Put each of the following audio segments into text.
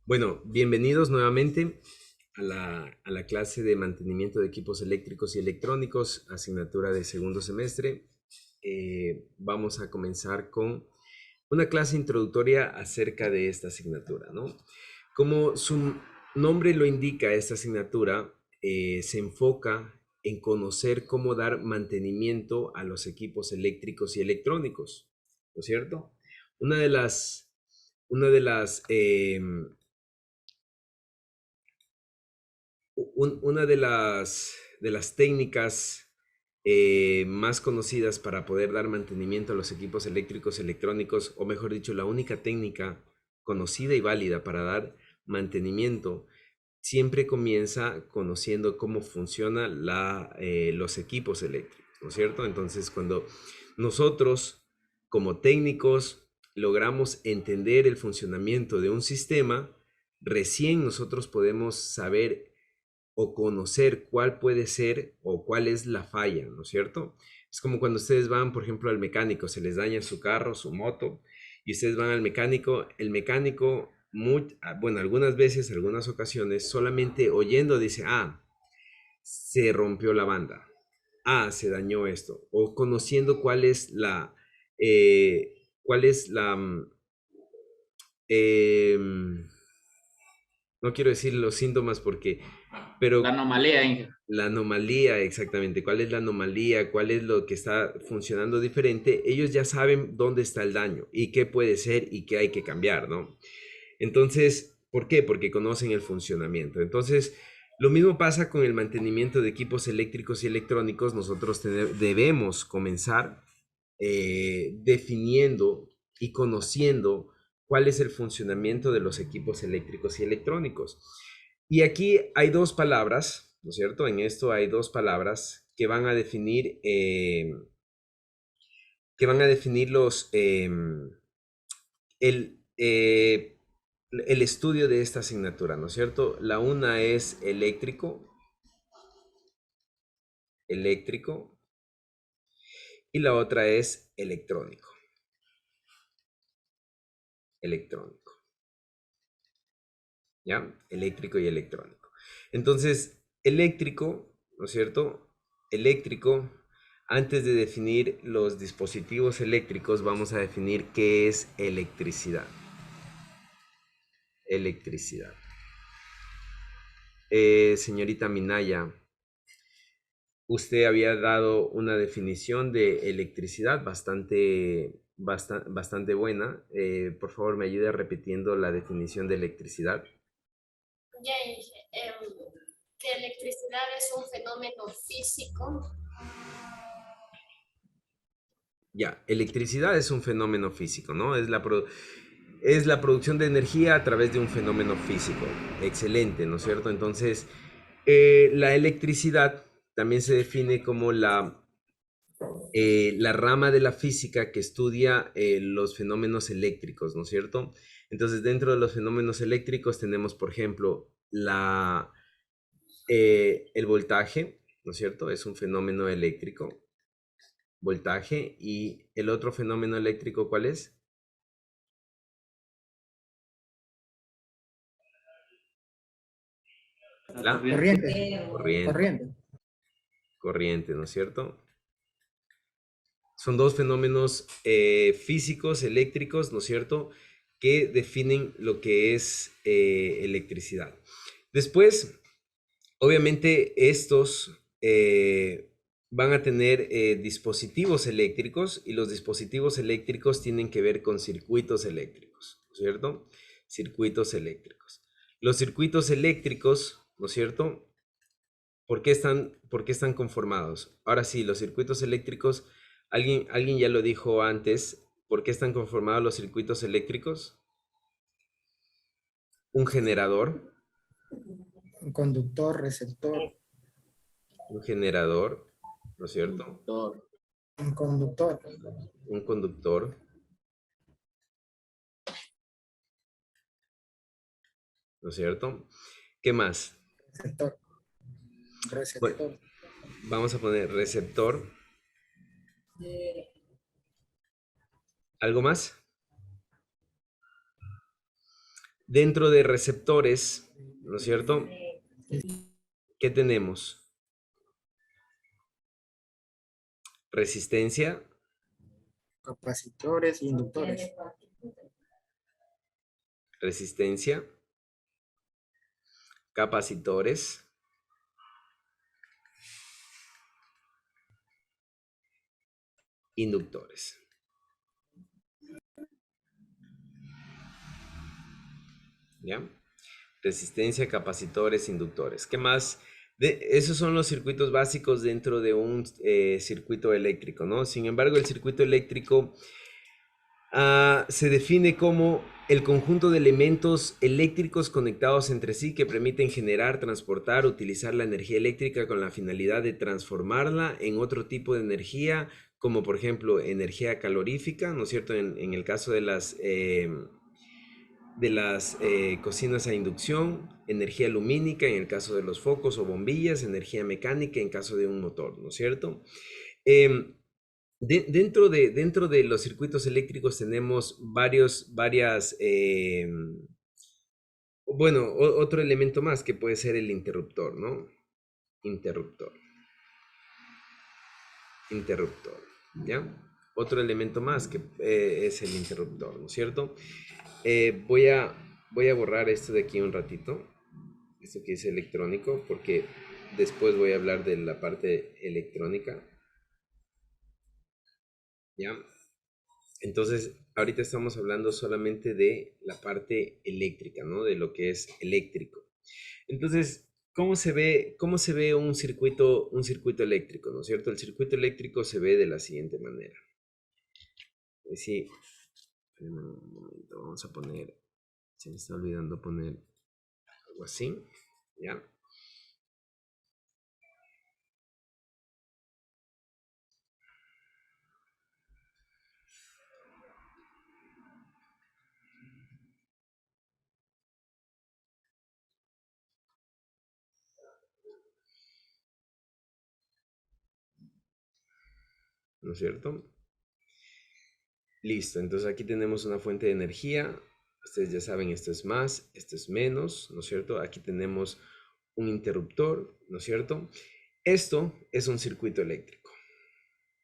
Bueno, bienvenidos nuevamente a la clase de mantenimiento de equipos eléctricos y electrónicos, asignatura de segundo semestre. Vamos a comenzar con una clase introductoria acerca de esta asignatura, ¿no? Como su nombre lo indica, esta asignatura se enfoca en conocer cómo dar mantenimiento a los equipos eléctricos y electrónicos, ¿no es cierto? Una de las, una de las una de las técnicas más conocidas para poder dar mantenimiento a los equipos eléctricos electrónicos, o mejor dicho, la única técnica conocida y válida para dar mantenimiento, siempre comienza conociendo cómo funcionan los equipos eléctricos, ¿no es cierto? Entonces, cuando nosotros, como técnicos, logramos entender el funcionamiento de un sistema, recién nosotros podemos saber o conocer cuál puede ser o cuál es la falla, ¿no es cierto? Es como cuando ustedes van, por ejemplo, al mecánico, se les daña su carro, su moto, y ustedes van al mecánico, el mecánico, bueno, algunas veces, algunas ocasiones, solamente oyendo dice, se rompió la banda, se dañó esto, o conociendo cuál es la, em, no quiero decir los síntomas La pero anomalía, Inge. la anomalía, exactamente. ¿Cuál es la anomalía? ¿Cuál es lo que está funcionando diferente? Ellos ya saben dónde está el daño y qué puede ser y qué hay que cambiar, ¿no? Entonces, ¿por qué? Porque conocen el funcionamiento. Entonces, lo mismo pasa con el mantenimiento de equipos eléctricos y electrónicos. Nosotros debemos comenzar definiendo y conociendo cuál es el funcionamiento de los equipos eléctricos y electrónicos. Y aquí hay dos palabras, ¿no es cierto? En esto hay dos palabras que van a definir el, eh, el estudio de esta asignatura, ¿no es cierto? La una es eléctrico, y la otra es electrónico, ¿ya? Eléctrico y electrónico. Entonces, eléctrico, ¿no es cierto? Eléctrico, antes de definir los dispositivos eléctricos, vamos a definir qué es electricidad. Electricidad. Señorita Minaya, usted había dado una definición de electricidad bastante buena. Por favor, me ayude repitiendo la definición de electricidad. Ya dije, que electricidad es un fenómeno físico. Ya, electricidad es un fenómeno físico, ¿no? Es la producción de energía a través de un fenómeno físico. Excelente, ¿no es cierto? Entonces, la electricidad también se define como la rama de la física que estudia los fenómenos eléctricos, ¿no es cierto? Entonces, dentro de los fenómenos eléctricos tenemos, por ejemplo, el voltaje, ¿no es cierto? Es un fenómeno eléctrico, voltaje. ¿Y el otro fenómeno eléctrico cuál es? La La corriente. corriente, Corriente. corriente, ¿no es cierto? Son dos fenómenos físicos, eléctricos, ¿no es cierto?, que definen lo que es electricidad. Después, obviamente, estos van a tener dispositivos eléctricos, y los dispositivos eléctricos tienen que ver con circuitos eléctricos, ¿no es cierto? Circuitos eléctricos. Los circuitos eléctricos, ¿no es cierto? ¿Por qué están conformados? Ahora sí, los circuitos eléctricos, alguien ya lo dijo antes. ¿Por qué están conformados los circuitos eléctricos? Un generador, Un conductor, receptor, un generador, ¿no es cierto? Conductor. un conductor, Un conductor, ¿no es cierto? ¿Qué más? receptor, Bueno, receptor, vamos a poner receptor. ¿Algo más? Dentro de receptores, ¿no es cierto? ¿Qué tenemos? Resistencia, Capacitores e inductores. resistencia, capacitores, inductores. ¿Ya? Resistencia, capacitores, inductores. ¿Qué más? Esos son los circuitos básicos dentro de un circuito eléctrico, ¿no? Sin embargo, el circuito eléctrico se define como el conjunto de elementos eléctricos conectados entre sí que permiten generar, transportar, utilizar la energía eléctrica con la finalidad de transformarla en otro tipo de energía, como por ejemplo energía calorífica, ¿no es cierto? En el caso de las cocinas a inducción, energía lumínica en el caso de los focos o bombillas, energía mecánica en caso de un motor, ¿no es cierto? Dentro de los circuitos eléctricos tenemos bueno, otro elemento más que puede ser el interruptor, ¿no? Interruptor, ¿ya? Otro elemento más que es el interruptor, ¿no es cierto? Voy a borrar esto de aquí un ratito, esto que es electrónico, porque después voy a hablar de la parte electrónica, ¿ya? Entonces, ahorita estamos hablando solamente de la parte eléctrica, ¿no? De lo que es eléctrico. Entonces, ¿cómo se ve un circuito eléctrico, ¿no es cierto? El circuito eléctrico se ve de la siguiente manera. Sí, un momento, vamos a poner, se me está olvidando poner algo así, ¿ya? ¿No es cierto? Listo, entonces aquí tenemos una fuente de energía. Ustedes ya saben, esto es más, esto es menos, ¿no es cierto? Aquí tenemos un interruptor, ¿no es cierto? Esto es un circuito eléctrico.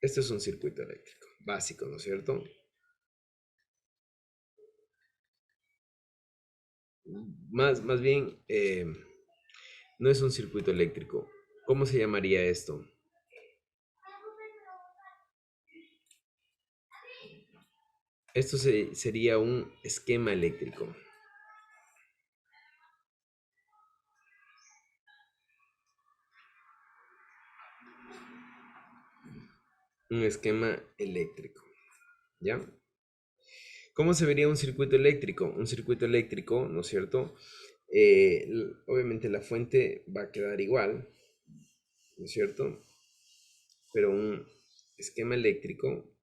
Esto es un circuito eléctrico básico, ¿no es cierto? Más bien, no es un circuito eléctrico. ¿Cómo se llamaría esto? Esto sería un esquema eléctrico. Un esquema eléctrico, ¿ya? ¿Cómo se vería un circuito eléctrico? Un circuito eléctrico, ¿no es cierto? Obviamente la fuente va a quedar igual, ¿no es cierto? Pero un esquema eléctrico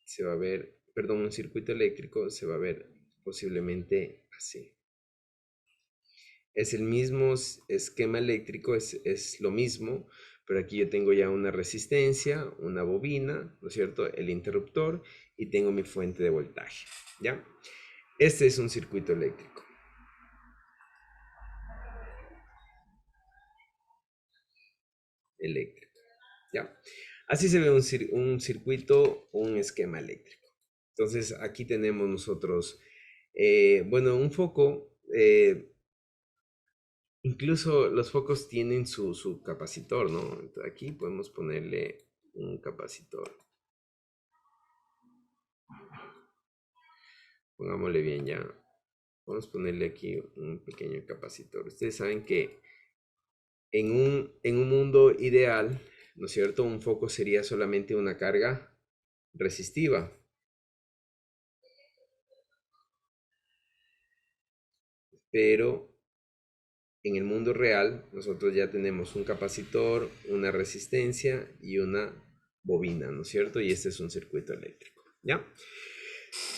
se va a ver, perdón, un circuito eléctrico se va a ver posiblemente así. Es el mismo esquema eléctrico, es lo mismo, pero aquí yo tengo ya una resistencia, una bobina, ¿no es cierto? El interruptor y tengo mi fuente de voltaje, ¿ya? Este es un circuito eléctrico. ¿Ya? Así se ve un circuito o un esquema eléctrico. Entonces aquí tenemos nosotros, bueno, un foco, incluso los focos tienen su capacitor, ¿no? Entonces, aquí podemos ponerle un capacitor. Pongámosle bien ya. Vamos a ponerle aquí un pequeño capacitor. Ustedes saben que en un mundo ideal, ¿no es cierto? Un foco sería solamente una carga resistiva. Pero en el mundo real nosotros ya tenemos un capacitor, una resistencia y una bobina, ¿no es cierto? Y este es un circuito eléctrico, ¿ya?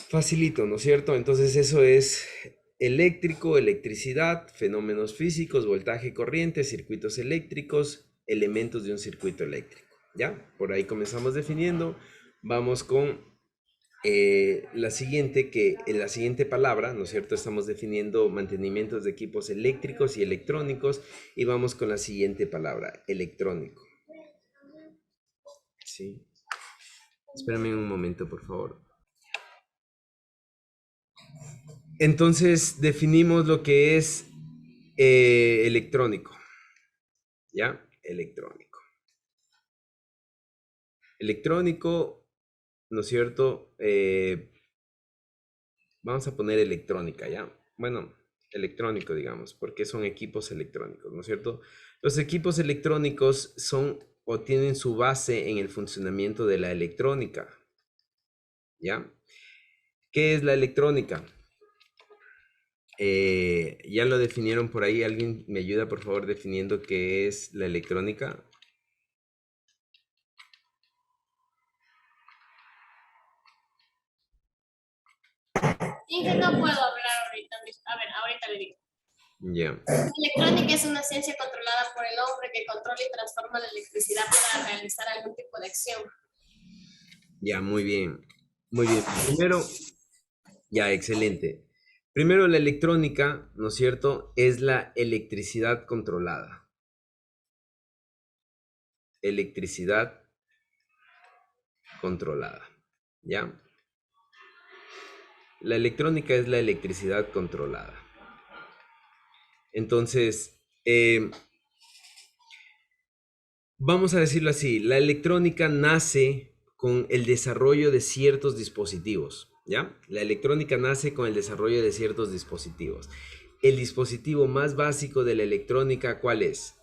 Facilito, ¿no es cierto? Entonces eso es eléctrico, electricidad, fenómenos físicos, voltaje, corriente, circuitos eléctricos, elementos de un circuito eléctrico, ¿ya? Por ahí comenzamos definiendo. Vamos con la siguiente palabra, ¿no es cierto? Estamos definiendo mantenimientos de equipos eléctricos y electrónicos y vamos con la siguiente palabra, electrónico. ¿Sí? Espérame un momento, por favor. Entonces, definimos lo que es electrónico, ¿ya? Electrónico. Electrónico, ¿no es cierto? Vamos a poner electrónica, ¿ya? Bueno, electrónico, digamos, porque son equipos electrónicos, ¿no es cierto? Los equipos electrónicos son o tienen su base en el funcionamiento de la electrónica, ¿ya? ¿Qué es la electrónica? Ya lo definieron por ahí. ¿Alguien me ayuda, por favor, definiendo qué es la electrónica? Y que no puedo hablar ahorita. A ver, ahorita le digo. Ya. La electrónica es una ciencia controlada por el hombre que controla y transforma la electricidad para realizar algún tipo de acción. Ya, muy bien. Muy bien. Primero, ya, excelente. Primero, la electrónica, ¿no es cierto? Es la electricidad controlada. Electricidad controlada. ¿Ya? La electrónica es la electricidad controlada. Entonces, vamos a decirlo así, la electrónica nace con el desarrollo de ciertos dispositivos, ¿ya? La electrónica nace con el desarrollo de ciertos dispositivos. El dispositivo más básico de la electrónica, ¿cuál es?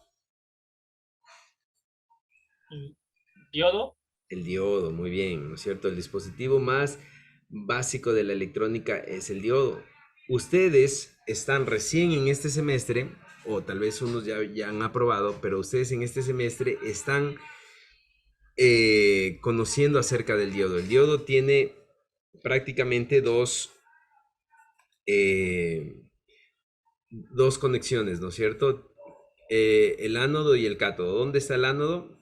Diodo. El diodo, muy bien, ¿no es cierto? El dispositivo más básico de la electrónica es el diodo. Ustedes están recién en este semestre, o tal vez unos ya han aprobado, pero ustedes en este semestre están conociendo acerca del diodo. El diodo tiene prácticamente dos conexiones, ¿no es cierto? El ánodo y el cátodo. ¿Dónde está el ánodo?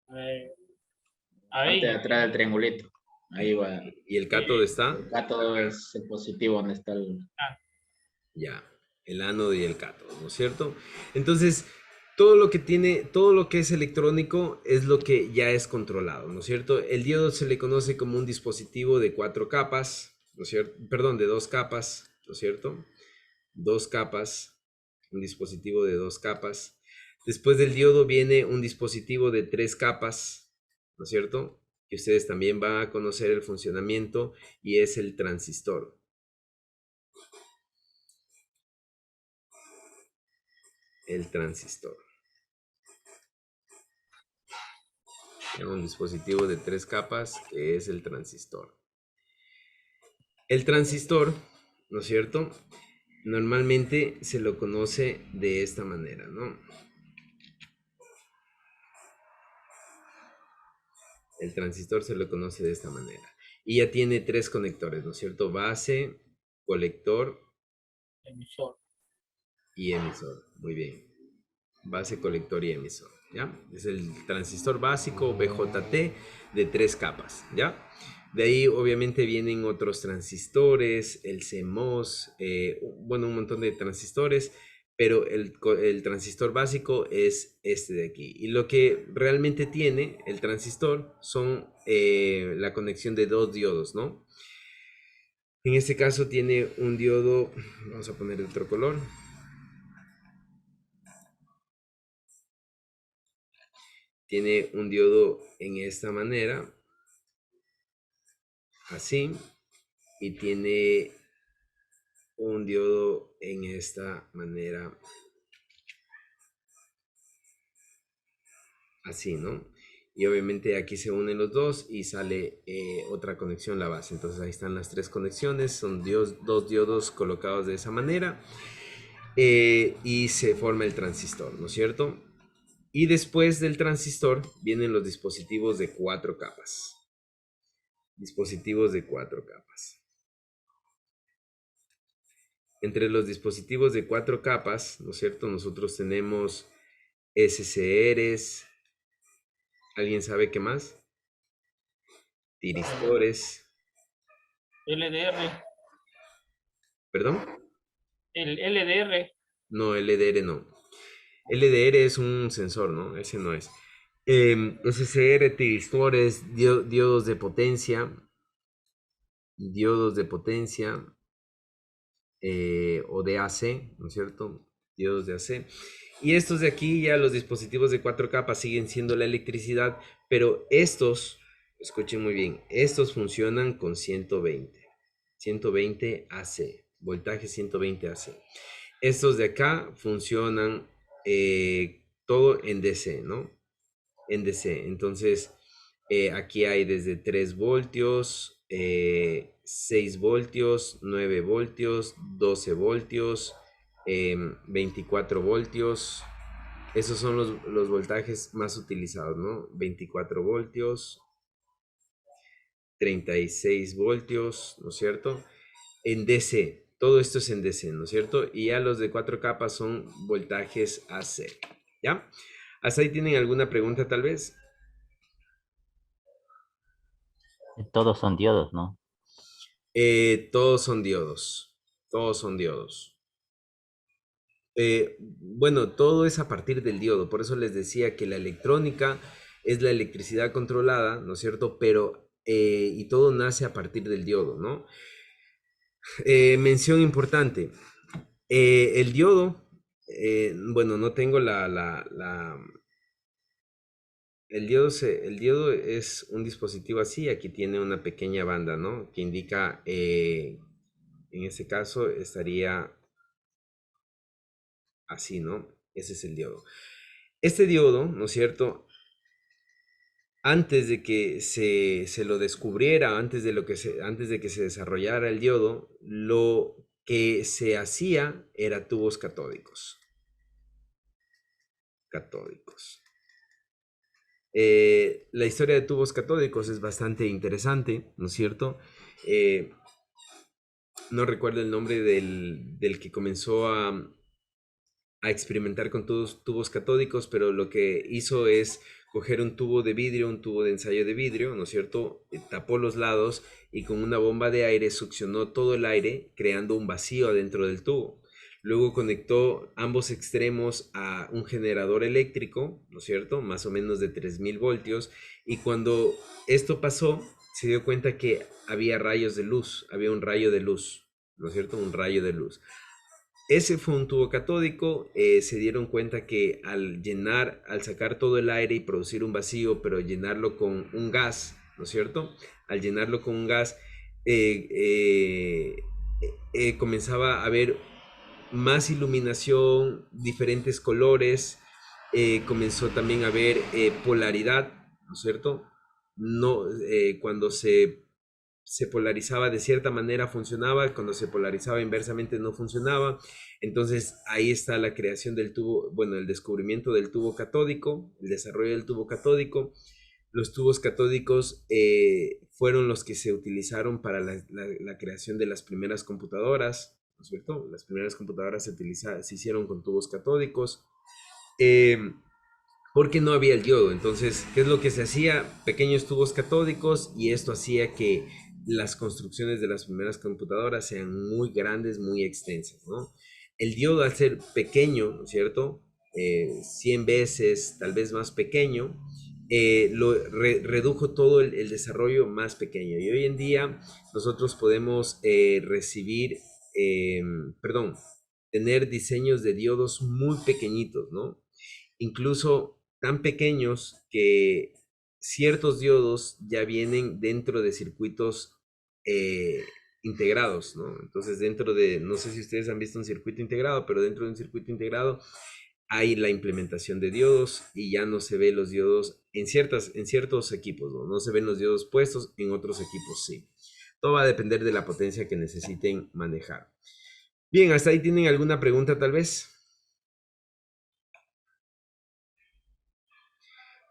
Ahí. Parte de atrás del triangulito. Ahí va. ¿Y el cátodo está? Acá todo es el positivo donde está el... Ya, el ánodo y el cátodo, ¿no es cierto? Entonces, todo lo que es electrónico es lo que ya es controlado, ¿no es cierto? El diodo se le conoce como un dispositivo de 4 capas, ¿no es cierto? Perdón, de 2 capas, ¿no es cierto? 2 capas, un dispositivo de 2 capas. Después del diodo viene un dispositivo de 3 capas, ¿no es cierto? Que ustedes también van a conocer el funcionamiento y es el transistor. El transistor. Un dispositivo de 3 capas que es el transistor. El transistor, ¿no es cierto? Normalmente se lo conoce de esta manera, ¿no? El transistor se lo conoce de esta manera. Y ya tiene 3 conectores, ¿no es cierto? Base, colector Emisor. y emisor. Muy bien. Base, colector y emisor, ¿ya? Es el transistor básico BJT de 3 capas, ¿ya? De ahí obviamente vienen otros transistores, el CMOS, bueno, un montón de transistores, pero el transistor básico es este de aquí. Y lo que realmente tiene el transistor son la conexión de 2 diodos, ¿no? En este caso tiene un diodo, vamos a poner de otro color. Tiene un diodo en esta manera, así, y tiene un diodo en esta manera, así, ¿no? Y obviamente aquí se unen los dos y sale otra conexión, la base. Entonces ahí están las 3 conexiones, son dos diodos colocados de esa manera y se forma el transistor, ¿no es cierto? Y después del transistor vienen los dispositivos de 4 capas. Dispositivos de 4 capas. Entre los dispositivos de 4 capas, ¿no es cierto? Nosotros tenemos SCRs. ¿Alguien sabe qué más? tiristores, LDR, ¿perdón? el LDR, No, LDR no. LDR es un sensor, ¿no? Ese no es. SCR, tiristores, diodos de potencia, o de AC, ¿no es cierto? Diodos de AC. Y estos de aquí, ya los dispositivos de 4 capas siguen siendo la electricidad, pero estos, escuchen muy bien, estos funcionan con 120 AC, voltaje 120 AC. Estos de acá funcionan todo en DC, ¿no? En DC. Entonces, aquí hay desde 3 voltios, 6 voltios, 9 voltios, 12 voltios, 24 voltios. Esos son los voltajes más utilizados, ¿no? 24 voltios, 36 voltios, ¿no es cierto? En DC, todo esto es en DC, ¿no es cierto? Y ya los de 4 capas son voltajes AC, ¿ya? ¿Hasta ahí tienen alguna pregunta tal vez? Todos son diodos, ¿no? Todos son diodos, todos son diodos. Bueno, todo es a partir del diodo, por eso les decía que la electrónica es la electricidad controlada, ¿no es cierto? Pero, y todo nace a partir del diodo, ¿no? Mención importante, el diodo, bueno, no tengo el diodo es un dispositivo así, aquí tiene una pequeña banda, ¿no? Que indica, en este caso estaría así, ¿no? Ese es el diodo. Este diodo, ¿no es cierto? Antes de que se lo descubriera, antes de que se desarrollara el diodo, lo que se hacía era tubos catódicos. La historia de tubos catódicos es bastante interesante, ¿no es cierto? No recuerdo el nombre del que comenzó a experimentar con tubos catódicos, pero lo que hizo es coger un tubo de vidrio, un tubo de ensayo de vidrio, ¿no es cierto? Tapó los lados y con una bomba de aire succionó todo el aire, creando un vacío adentro del tubo. Luego conectó ambos extremos a un generador eléctrico, ¿no es cierto? Más o menos de 3000 voltios. Y cuando esto pasó, se dio cuenta que había rayos de luz, había un rayo de luz, ¿no es cierto? Un rayo de luz. Ese fue un tubo catódico, se dieron cuenta que al sacar todo el aire y producir un vacío, pero llenarlo con un gas, ¿no es cierto? Al llenarlo con un gas, comenzaba a haber más iluminación, diferentes colores, comenzó también a haber polaridad, ¿no es cierto? No, cuando se polarizaba de cierta manera funcionaba, cuando se polarizaba inversamente no funcionaba. Entonces ahí está la creación del tubo, bueno, el descubrimiento del tubo catódico, el desarrollo del tubo catódico. Los tubos catódicos fueron los que se utilizaron para la creación de las primeras computadoras, ¿no es cierto? Las primeras computadoras se hicieron con tubos catódicos. Porque no había el diodo. Entonces, ¿qué es lo que se hacía? Pequeños tubos catódicos, y esto hacía que las construcciones de las primeras computadoras sean muy grandes, muy extensas, ¿no? El diodo, al ser pequeño, ¿no es cierto? 100 veces, tal vez más pequeño, redujo todo el desarrollo más pequeño. Y hoy en día nosotros podemos tener diseños de diodos muy pequeñitos, ¿no? Incluso tan pequeños que ciertos diodos ya vienen dentro de circuitos integrados, ¿no? Entonces no sé si ustedes han visto un circuito integrado, pero dentro de un circuito integrado hay la implementación de diodos y ya no se ve los diodos en ciertos equipos, ¿no? No se ven los diodos puestos, en otros equipos sí. Todo va a depender de la potencia que necesiten manejar. Bien, ¿hasta ahí tienen alguna pregunta tal vez?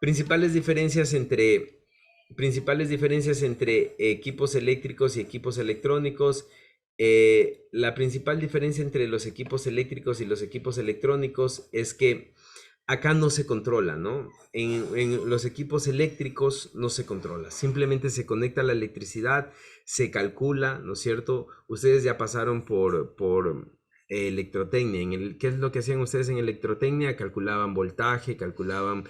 Principales diferencias entre equipos eléctricos y equipos electrónicos. La principal diferencia entre los equipos eléctricos y los equipos electrónicos es que acá no se controla, ¿no? En los equipos eléctricos no se controla, simplemente se conecta la electricidad, se calcula, ¿no es cierto? Ustedes ya pasaron por electrotecnia. ¿Qué es lo que hacían ustedes en electrotecnia? Calculaban voltaje, calculaban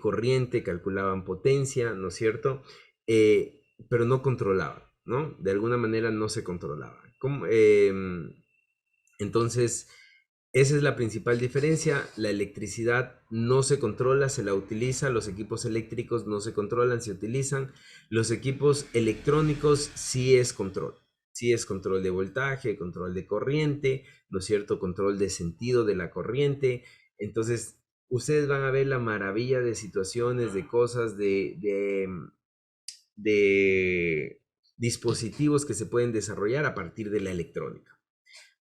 corriente, calculaban potencia, ¿no es cierto? Pero no controlaban, ¿no? De alguna manera no se controlaba. Entonces, esa es la principal diferencia. La electricidad no se controla, se la utiliza. Los equipos eléctricos no se controlan, se utilizan. Los equipos electrónicos sí es control. Sí es control de voltaje, control de corriente, ¿no es cierto? Control de sentido de la corriente. Entonces, ustedes van a ver la maravilla de situaciones, de cosas, de dispositivos que se pueden desarrollar a partir de la electrónica.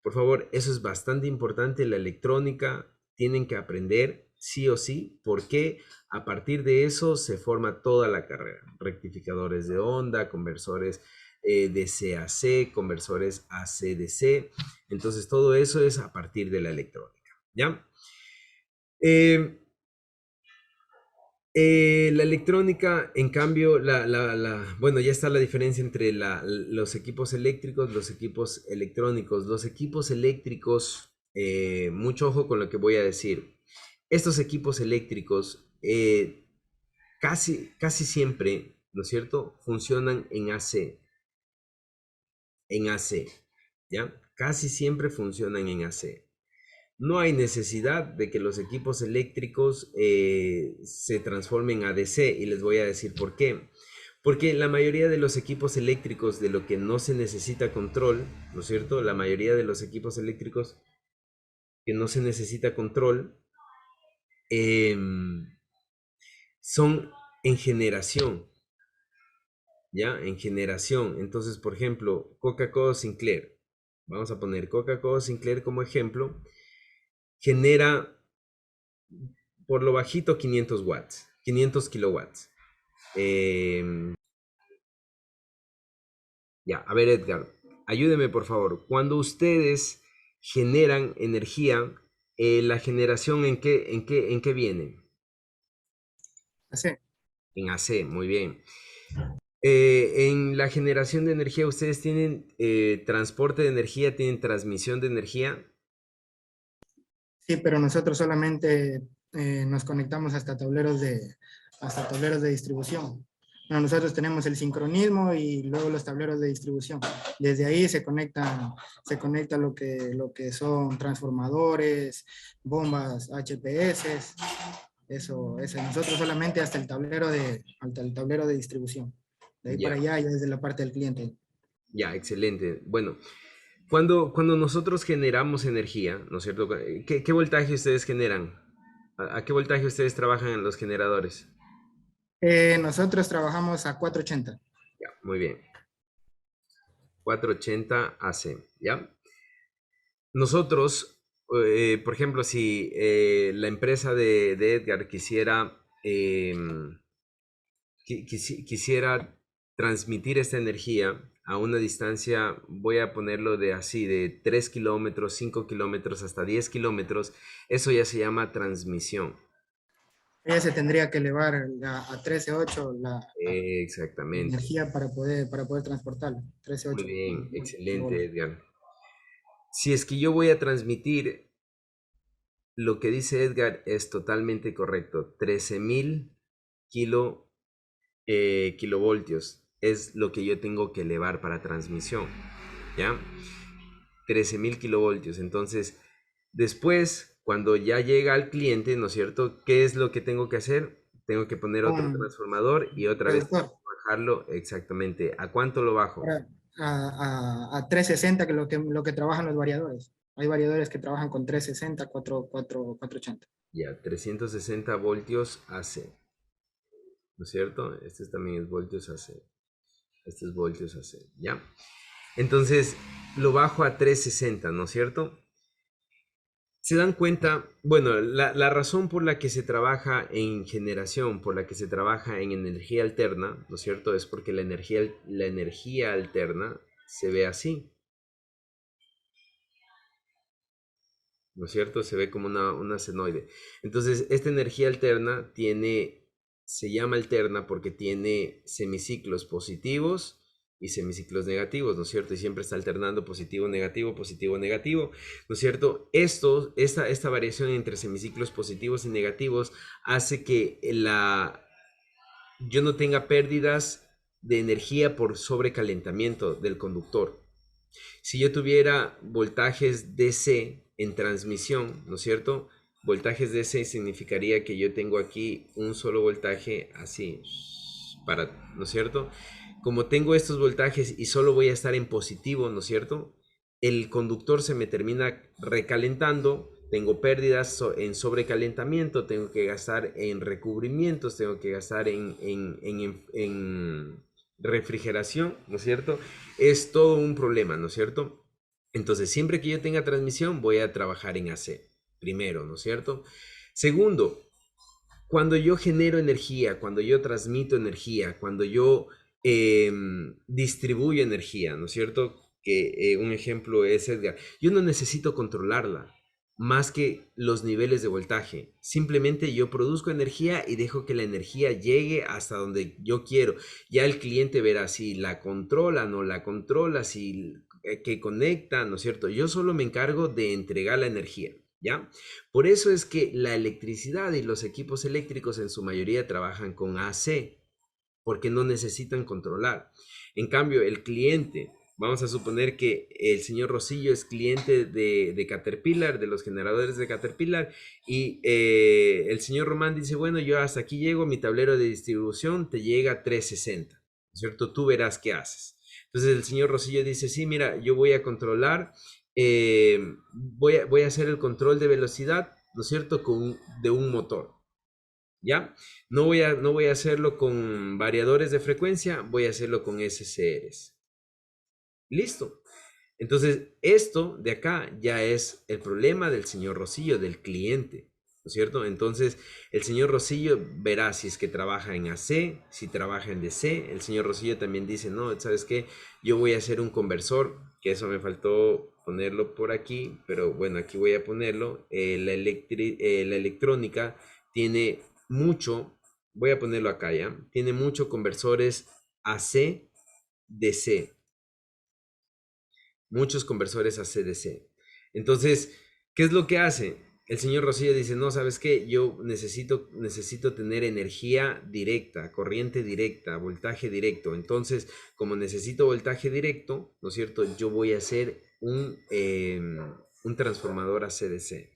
Por favor, eso es bastante importante. La electrónica tienen que aprender sí o sí, porque a partir de eso se forma toda la carrera. Rectificadores de onda, conversores DC a C, conversores AC-DC. Entonces todo eso es a partir de la electrónica, ¿ya? La electrónica, en cambio, bueno, ya está la diferencia entre los equipos eléctricos, los equipos electrónicos. Los equipos eléctricos, mucho ojo con lo que voy a decir. Estos equipos eléctricos casi siempre, ¿no es cierto?, funcionan en AC. En AC, ¿ya? Casi siempre funcionan en AC. No hay necesidad de que los equipos eléctricos se transformen a DC, y les voy a decir por qué. Porque la mayoría de los equipos eléctricos, de lo que no se necesita control, ¿no es cierto? La mayoría de los equipos eléctricos que no se necesita control son en generación, ¿ya? En generación. Entonces, por ejemplo, Coca-Cola Sinclair. Vamos a poner Coca-Cola Sinclair como ejemplo. Genera por lo bajito 500 watts, 500 kilowatts. Ya, a ver, Edgar, ayúdeme por favor. Cuando ustedes generan energía, la generación ¿en qué viene? Así. En AC, muy bien. En la generación de energía, ¿ustedes tienen transporte de energía, tienen transmisión de energía? Sí, pero nosotros solamente nos conectamos hasta tableros de distribución. Bueno, nosotros tenemos el sincronismo y luego los tableros de distribución. Desde ahí se conecta lo que son transformadores, bombas HPS, eso. Nosotros solamente hasta el tablero de distribución. De ahí Ya, para allá, ya desde la parte del cliente. ya, excelente. Bueno, cuando nosotros generamos energía, ¿no es cierto? ¿Qué voltaje ustedes generan? ¿A qué voltaje ustedes trabajan en los generadores? Nosotros trabajamos a 480. Ya, muy bien. 480 AC, ¿ya? Nosotros, por ejemplo, si la empresa de Edgar quisiera transmitir esta energía a una distancia, voy a ponerlo de 3 kilómetros, 5 kilómetros, hasta 10 kilómetros, eso ya se llama transmisión. Ella se tendría que elevar a 13.8 la Exactamente. energía para poder transportarla. Muy 13.8 bien, excelente, volts. Edgar. Si es que yo voy a transmitir, lo que dice Edgar es totalmente correcto. 13.000 kilovoltios es lo que yo tengo que elevar para transmisión, ¿ya? 13.000 kilovoltios. Entonces, después, cuando ya llega al cliente, ¿no es cierto? ¿Qué es lo que tengo que hacer? Tengo que poner otro Un transformador y otra vez reductor bajarlo exactamente. ¿A cuánto lo bajo? a 360, que es lo que trabajan los variadores. Hay variadores que trabajan con 360, 480. Ya, 360 voltios AC, ¿no es cierto? Este también es voltios AC. Este es voltios AC, ¿ya? Entonces, lo bajo a 360, ¿no es cierto? Se dan cuenta, bueno, la razón por la que se trabaja en generación, por la que se trabaja en energía alterna, ¿no es cierto? Es porque la energía alterna se ve así. ¿no es cierto? Se ve como una senoide. Entonces, esta energía alterna se llama alterna porque tiene semiciclos positivos y semiciclos negativos, ¿no es cierto? Y siempre está alternando positivo, negativo, ¿no es cierto? Esta variación entre semiciclos positivos y negativos hace que yo no tenga pérdidas de energía por sobrecalentamiento del conductor. Si yo tuviera voltajes DC en transmisión, ¿no es cierto? Voltajes DC significaría que yo tengo aquí un solo voltaje así, ¿no es cierto? Como tengo estos voltajes y solo voy a estar en positivo, ¿no es cierto? El conductor se me termina recalentando, tengo pérdidas en sobrecalentamiento, tengo que gastar en recubrimientos, tengo que gastar en refrigeración, ¿no es cierto? Es todo un problema, ¿no es cierto? Entonces, siempre que yo tenga transmisión, voy a trabajar en AC, primero, ¿no es cierto? Segundo, cuando yo genero energía, cuando yo transmito energía, cuando yo distribuyo energía, ¿no es cierto? Que un ejemplo es Edgar. Yo no necesito controlarla más que los niveles de voltaje. Simplemente yo produzco energía y dejo que la energía llegue hasta donde yo quiero. Ya el cliente verá si la controla, no la controla, si que conecta, ¿no es cierto? Yo solo me encargo de entregar la energía, ¿ya? Por eso es que la electricidad y los equipos eléctricos en su mayoría trabajan con AC, porque no necesitan controlar. En cambio, el cliente, vamos a suponer que el señor Rosillo es cliente de Caterpillar, de los generadores de Caterpillar, y el señor Román dice, bueno, yo hasta aquí llego, mi tablero de distribución te llega a 360, ¿no es cierto? Tú verás qué haces. Entonces el señor Rosillo dice, sí, mira, yo voy a controlar, voy a hacer el control de velocidad, ¿no es cierto?, de un motor. ¿Ya? No voy a hacerlo con variadores de frecuencia, voy a hacerlo con SCRs. Listo. Entonces, esto de acá ya es el problema del señor Rosillo, del cliente, ¿no es cierto? Entonces, el señor Rosillo verá si es que trabaja en AC, si trabaja en DC. El señor Rosillo también dice, no, ¿sabes qué? Yo voy a hacer un conversor, que eso me faltó ponerlo por aquí, pero bueno, aquí voy a ponerlo. La electrónica tiene mucho, voy a ponerlo acá ya, tiene muchos conversores AC, DC. Muchos conversores AC-DC. Entonces, ¿qué es lo que hace? El señor Rosillo dice, no, ¿sabes qué? Yo necesito tener energía directa, corriente directa, voltaje directo. Entonces, como necesito voltaje directo, ¿no es cierto? Yo voy a hacer un transformador AC-DC.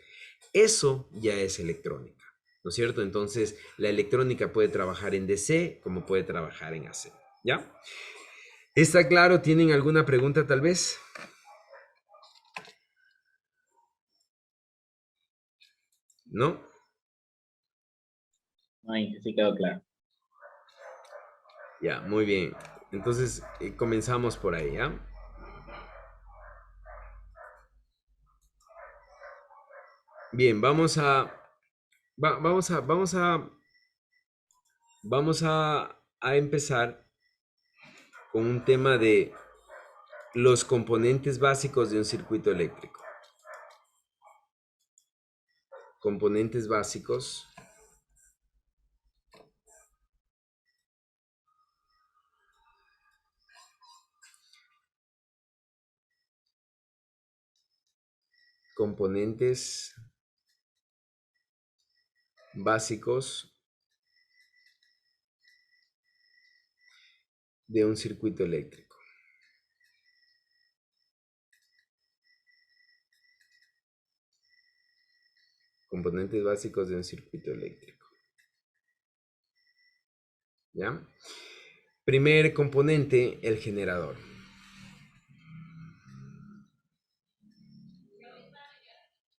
Eso ya es electrónica, ¿no es cierto? Entonces, la electrónica puede trabajar en DC como puede trabajar en AC, ¿ya? ¿Está claro? ¿Tienen alguna pregunta tal vez? ¿No? Ay, sí quedó claro. Ya, muy bien. Entonces, comenzamos por ahí, ¿ya? Bien, vamos a empezar con un tema de los componentes básicos de un circuito eléctrico. Componentes básicos. Componentes básicos de un circuito eléctrico. Componentes básicos de un circuito eléctrico. ¿Ya? Primer componente, el generador.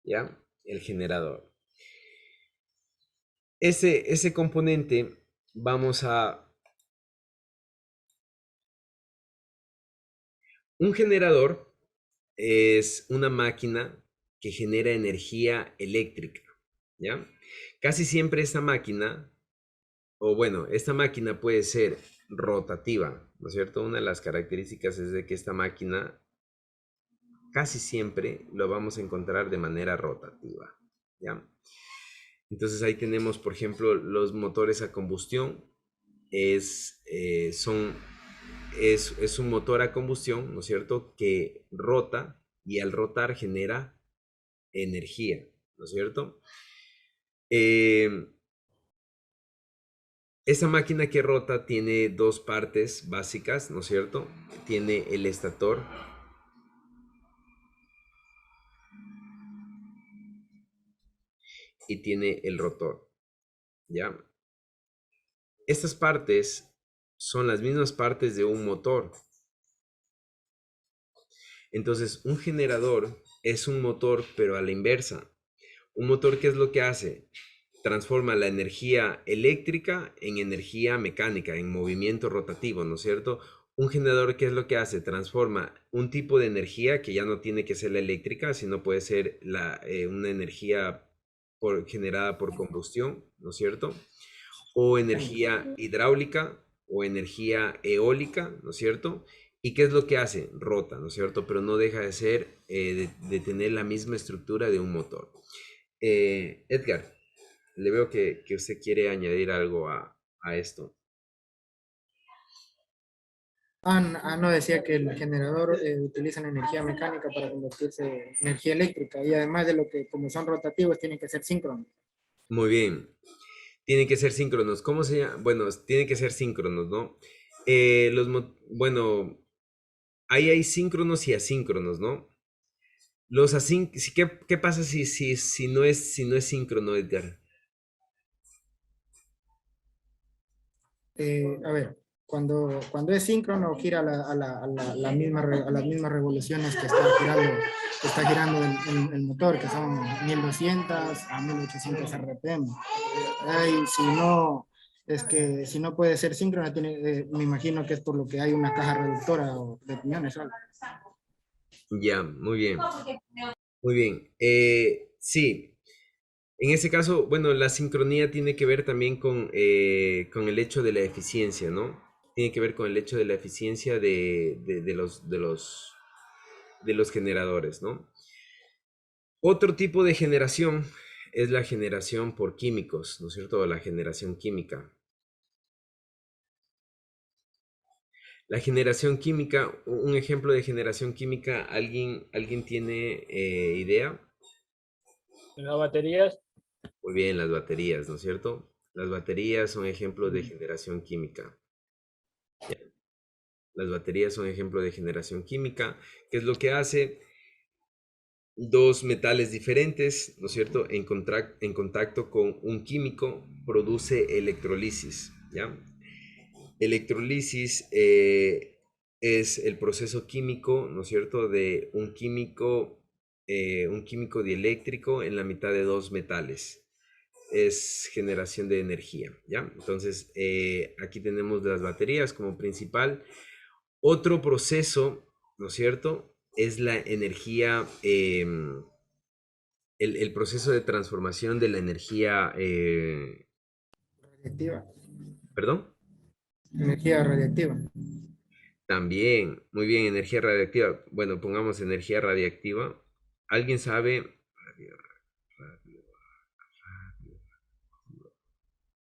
¿Ya? El generador. Ese componente vamos a... Un generador es una máquina que genera energía eléctrica, ¿ya? Casi siempre esta máquina, o bueno, esta máquina puede ser rotativa, ¿no es cierto? Una de las características es de que esta máquina casi siempre lo vamos a encontrar de manera rotativa, ¿ya? Entonces ahí tenemos, por ejemplo, los motores a combustión. Es un motor a combustión, ¿no es cierto?, que rota y al rotar genera energía, ¿no es cierto? Esta máquina que rota tiene dos partes básicas, ¿no es cierto? Tiene el estator y tiene el rotor, ¿ya? Estas partes son las mismas partes de un motor. Entonces, un generador es un motor, pero a la inversa. Un motor, ¿qué es lo que hace? Transforma la energía eléctrica en energía mecánica, en movimiento rotativo, ¿no es cierto? Un generador, ¿qué es lo que hace? Transforma un tipo de energía que ya no tiene que ser la eléctrica, sino puede ser una energía generada por combustión, ¿no es cierto? O energía hidráulica o energía eólica, ¿no es cierto? ¿Y qué es lo que hace? Rota, ¿no es cierto? Pero no deja de ser, de tener la misma estructura de un motor. Edgar, le veo que usted quiere añadir algo a esto. No, decía que el generador utiliza la energía mecánica para convertirse en energía eléctrica y además de lo que como son rotativos tienen que ser síncronos. Muy bien. Tienen que ser síncronos. ¿Cómo se llama? Bueno, tienen que ser síncronos, ¿no? Bueno, ahí hay síncronos y asíncronos, ¿no? ¿Qué pasa si no es síncrono, Edgar? A ver, cuando es síncrono gira a las mismas revoluciones que está girando el motor, que son 1200 a 1800 RPM. Si no, es que si no puede ser síncrono, me imagino que es por lo que hay una caja reductora o de piñones o algo. Ya, muy bien. Muy bien. Sí, en ese caso, bueno, la sincronía tiene que ver también con el hecho de la eficiencia, ¿no? Tiene que ver con el hecho de la eficiencia de los generadores, ¿no? Otro tipo de generación es la generación por químicos, ¿no es cierto? La generación química. La generación química, un ejemplo de generación química, ¿alguien tiene idea? Las baterías. Muy bien, las baterías, ¿no es cierto? Las baterías son ejemplos de generación química. Ya. Las baterías son ejemplos de generación química. ¿Qué es lo que hace? Dos metales diferentes, ¿no es cierto? En contacto con un químico produce electrolisis, ¿ya? Electrolisis es el proceso químico, ¿no es cierto? De un químico dieléctrico en la mitad de dos metales. Es generación de energía, ¿ya? Entonces, aquí tenemos las baterías como principal. Otro proceso, ¿no es cierto? Es la energía, el proceso de transformación de la energía, Radiactiva. ¿perdón? Energía radiactiva. También, muy bien, energía radiactiva. Bueno, pongamos energía radiactiva. ¿Alguien sabe?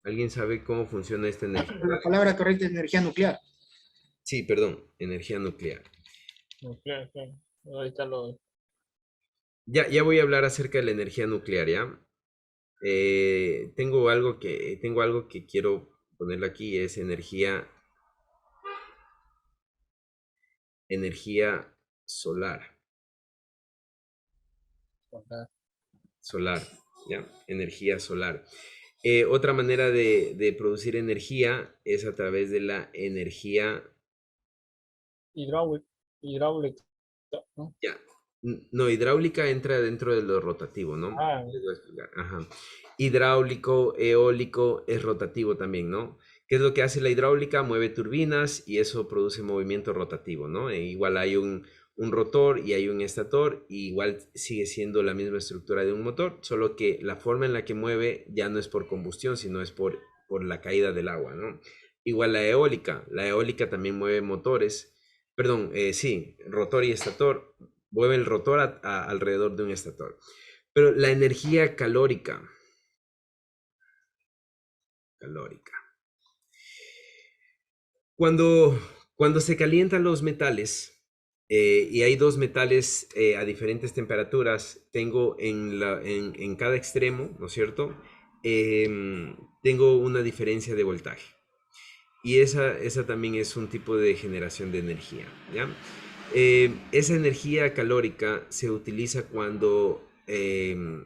¿Alguien sabe cómo funciona esta energía? La palabra correcta es energía nuclear. Sí, perdón, energía nuclear. Claro, claro. Ahorita lo. Ya voy a hablar acerca de la energía nuclear, ¿ya? Tengo algo que quiero ponerlo aquí, es energía solar. Solar, ¿ya? Energía solar. Otra manera de producir energía es a través de la energía, Hidráulica, ¿no? ya, no, hidráulica entra dentro de lo rotativo, ¿no? Ah, Les voy a explicar, ajá. Hidráulico, eólico es rotativo también, ¿no? ¿Qué es lo que hace la hidráulica? Mueve turbinas y eso produce movimiento rotativo, ¿no? Igual hay un rotor y hay un estator, y igual sigue siendo la misma estructura de un motor, solo que la forma en la que mueve ya no es por combustión, sino es por la caída del agua, ¿no? Igual la eólica también mueve motores, perdón, sí, rotor y estator, mueve el rotor alrededor de un estator. Pero la energía calórica, cuando se calientan los metales, y hay dos metales a diferentes temperaturas, tengo en cada extremo, ¿no es cierto? Tengo una diferencia de voltaje. Y esa también es un tipo de generación de energía, ¿ya? Esa energía calórica se utiliza cuando, de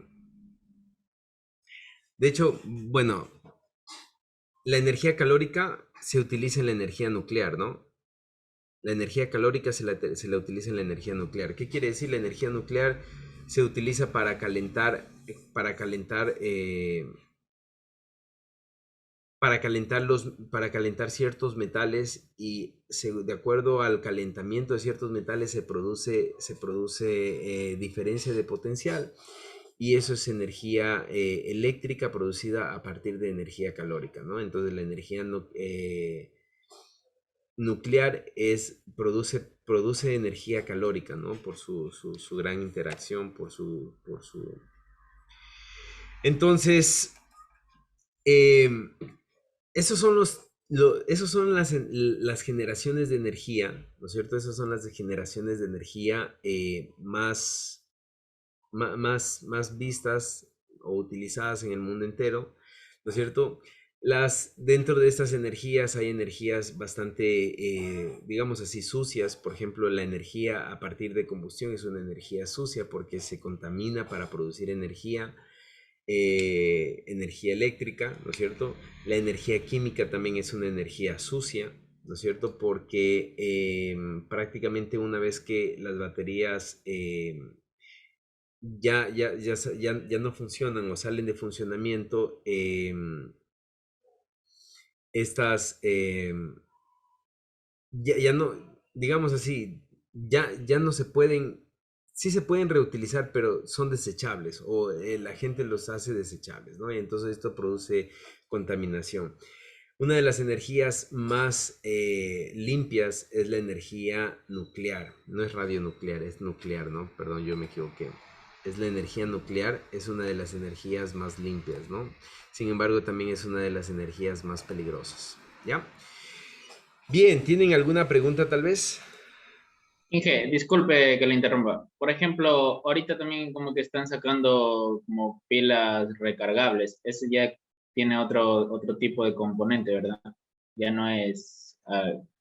hecho, bueno, la energía calórica se utiliza en la energía nuclear, ¿no? La energía calórica se la utiliza en la energía nuclear. ¿Qué quiere decir? La energía nuclear se utiliza para calentar ciertos metales y de acuerdo al calentamiento de ciertos metales se produce diferencia de potencial y eso es energía eléctrica producida a partir de energía calórica, ¿no? Entonces la energía nuclear produce energía calórica, ¿no? Por su gran interacción, Entonces, esos son esos son las generaciones de energía, ¿no es cierto? Esas son las generaciones de energía más vistas o utilizadas en el mundo entero, ¿no es cierto? Dentro de estas energías hay energías bastante, digamos así, sucias. Por ejemplo, la energía a partir de combustión es una energía sucia porque se contamina para producir energía eléctrica, ¿no es cierto? La energía química también es una energía sucia, ¿no es cierto? Porque prácticamente una vez que las baterías ya no funcionan o salen de funcionamiento, estas ya no, digamos así, ya no se pueden, sí se pueden reutilizar, pero son desechables o la gente los hace desechables, ¿no? Y entonces esto produce contaminación. Una de las energías más limpias es la energía nuclear. No es radionuclear, es nuclear, ¿no? Perdón, yo me equivoqué. Es la energía nuclear, es una de las energías más limpias, ¿no? Sin embargo, también es una de las energías más peligrosas, ¿ya? Bien, ¿tienen alguna pregunta tal vez? Inge, disculpe que le interrumpa. Por ejemplo, ahorita también como que están sacando como pilas recargables. Ese ya tiene otro tipo de componente, ¿verdad? Ya no es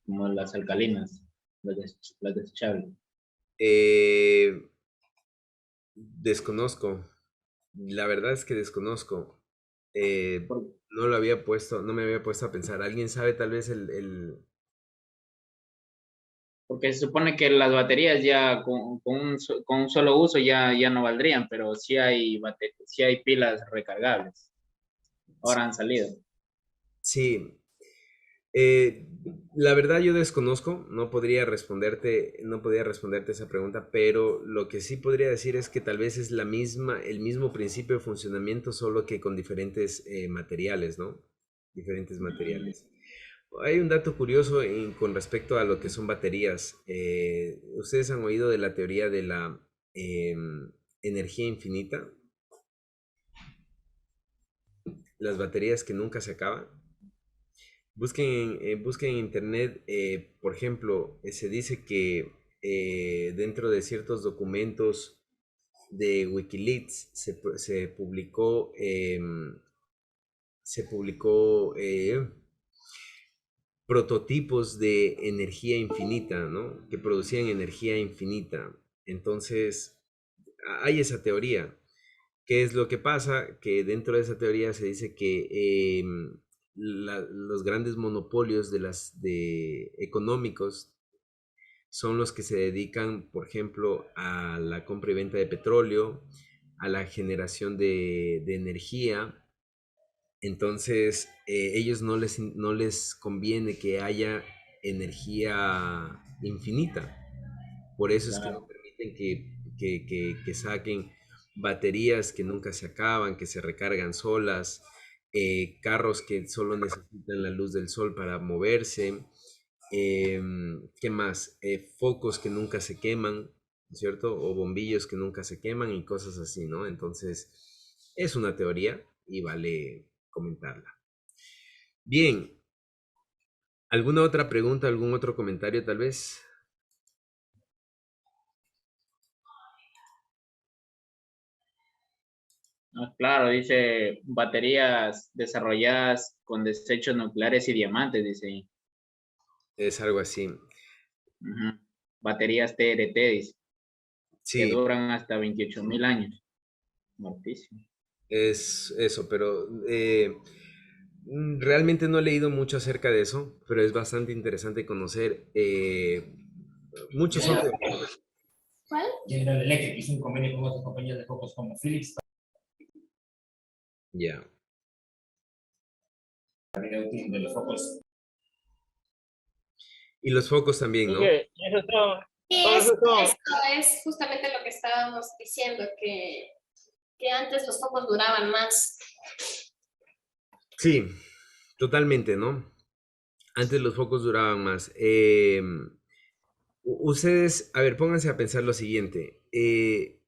como las alcalinas, las desechables. Eh, Desconozco. La verdad es que desconozco. Por- No me había puesto a pensar. ¿Alguien sabe tal vez Porque se supone que las baterías ya con un solo uso ya no valdrían, pero sí hay pilas recargables. Ahora han salido. Sí, Eh, la verdad yo desconozco, no podría responderte esa pregunta, pero lo que sí podría decir es que tal vez es el mismo principio de funcionamiento, solo que con diferentes materiales, ¿no? Diferentes materiales. Hay un dato curioso con respecto a lo que son baterías. ¿Ustedes han oído de la teoría de la energía infinita? Las baterías que nunca se acaban. Busquen en internet, por ejemplo, se dice que dentro de ciertos documentos de Wikileaks se publicó prototipos de energía infinita, ¿no? Que producían energía infinita. Entonces, hay esa teoría. ¿Qué es lo que pasa? Que dentro de esa teoría se dice que los grandes monopolios económicos son los que se dedican, por ejemplo, a la compra y venta de petróleo, a la generación de energía. Entonces, ellos no les conviene que haya energía infinita. Por eso es que no Claro. permiten que saquen baterías que nunca se acaban, que se recargan solas, carros que solo necesitan la luz del sol para moverse, ¿qué más? Focos que nunca se queman, ¿no es cierto? O bombillos que nunca se queman y cosas así, ¿no? Entonces, es una teoría y vale comentarla. Bien, ¿alguna otra pregunta, algún otro comentario tal vez? Ah, claro, dice baterías desarrolladas con desechos nucleares y diamantes, dice ahí. Es algo así. Ujú. Baterías TRT, dice, que Sí, duran hasta 28.000 años. Mortísimo. es eso, pero realmente no he leído mucho acerca de eso, pero es bastante interesante conocer. Muchos son ¿Cuál? General Electric hizo un convenio con otras compañías de focos como Philips, ya. también útil de los focos. Y los focos también, Y ¿no? que eso todo, Y todo eso son, esto es justamente lo que estábamos diciendo, que antes los focos duraban más. Sí, totalmente, ¿no? Antes los focos duraban más. Ustedes, a ver, pónganse a pensar lo siguiente.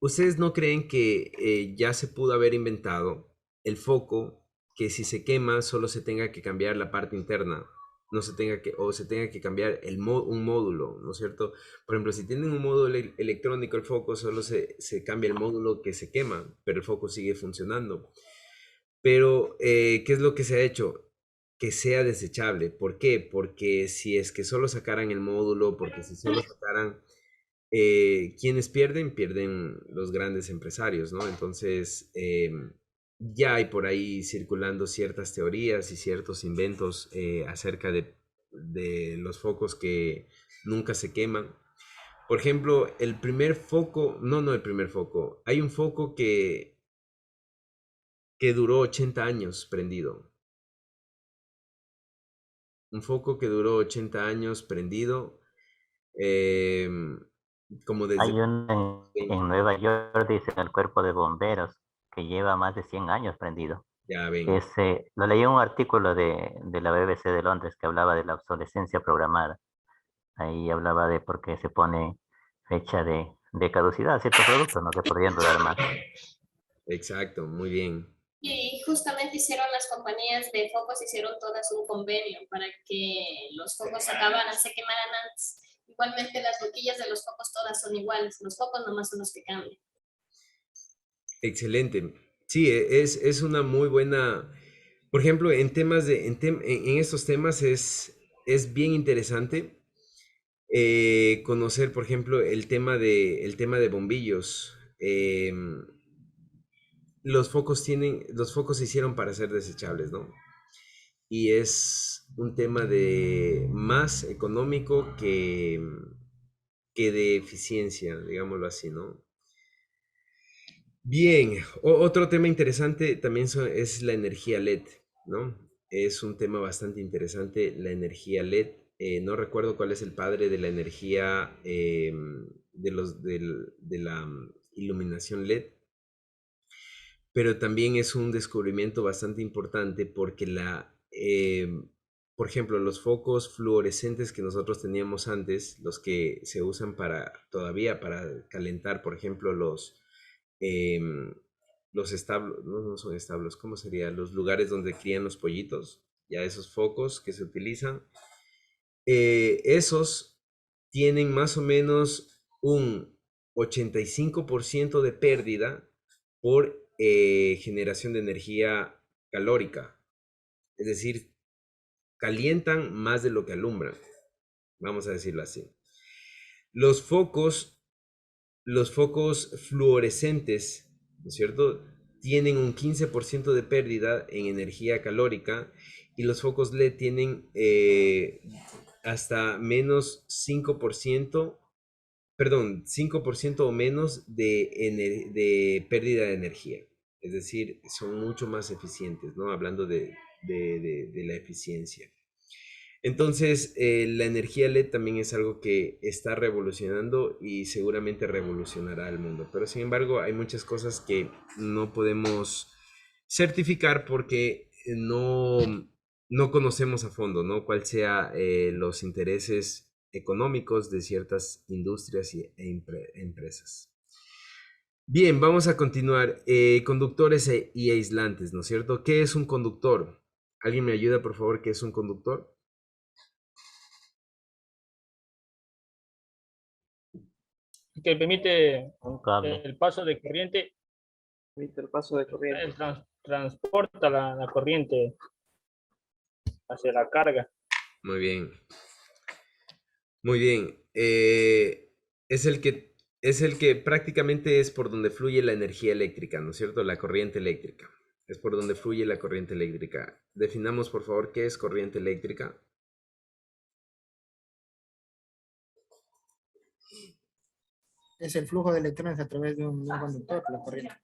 ¿Ustedes no creen que ya se pudo haber inventado el foco que si se quema solo se tenga que cambiar la parte interna? No se tenga que, o se tenga que cambiar un módulo, ¿no es cierto? Por ejemplo, si tienen un módulo electrónico, el foco solo se cambia el módulo que se quema, pero el foco sigue funcionando. Pero, ¿qué es lo que se ha hecho? Que sea desechable. ¿Por qué? Porque si es que solo sacaran el módulo, porque si solo sacaran, ¿quiénes pierden? Pierden los grandes empresarios, ¿no? Entonces, ya hay por ahí circulando ciertas teorías y ciertos inventos acerca de los focos que nunca se queman. Por ejemplo, el primer foco, no el primer foco, hay un foco que duró 80 años prendido. Un foco que duró 80 años prendido, em, como Hay desde uno en 20, Nueva York, dice, en el cuerpo de bomberos, que lleva más de 100 años prendido. ya ven, Lo leí en un artículo de la BBC de Londres que hablaba de la obsolescencia programada. Ahí hablaba de por qué se pone fecha de caducidad a ciertos productos, ¿no? Que podrían durar más. exacto, muy bien. Y justamente hicieron las compañías de focos, hicieron todas un convenio para que los focos se acabaran, se quemaran antes. Igualmente las boquillas de los focos todas son iguales, los focos nomás son los que cambian. Excelente. Sí, es una muy buena, por ejemplo, en temas en estos temas es bien interesante conocer, por ejemplo, el tema de bombillos. Los focos se hicieron para ser desechables, ¿no? Y es un tema de más económico que de eficiencia, digámoslo así, ¿no? Bien, otro tema interesante también es la energía LED, ¿no? Es un tema bastante interesante, la energía LED. No recuerdo cuál es el padre de la energía de la iluminación LED, pero también es un descubrimiento bastante importante porque por ejemplo, los focos fluorescentes que nosotros teníamos antes, los que se usan todavía para calentar, por ejemplo, em, los establos, no son establos, ¿cómo sería? Los lugares donde crían los pollitos, ya esos focos que se utilizan, esos tienen más o menos un 85% de pérdida por generación de energía calórica. Es decir, calientan más de lo que alumbran. Vamos a decirlo así. Los focos, los focos fluorescentes, ¿no es cierto? Tienen un 15% de pérdida en energía calórica y los focos LED tienen hasta menos 5%, perdón, 5% o menos de pérdida de energía. Es decir, son mucho más eficientes, ¿no? Hablando de la eficiencia. Entonces, la energía LED también es algo que está revolucionando y seguramente revolucionará el mundo. Pero sin embargo, hay muchas cosas que no podemos certificar porque no conocemos a fondo, ¿no? Cuál sea los intereses económicos de ciertas industrias empresas. Bien, vamos a continuar. Conductores y aislantes, ¿no es cierto? ¿Qué es un conductor? ¿Alguien me ayuda, por favor? ¿Qué es un conductor? Que permite Un cable. el paso de corriente, Permite el paso de corriente. transporta la corriente hacia la carga. Muy bien. Muy bien. Es el que prácticamente es por donde fluye la energía eléctrica, ¿no es cierto? La corriente eléctrica. Es por donde fluye la corriente eléctrica. Definamos, por favor, qué es corriente eléctrica. Es el flujo de electrones a través de un conductor, la corriente.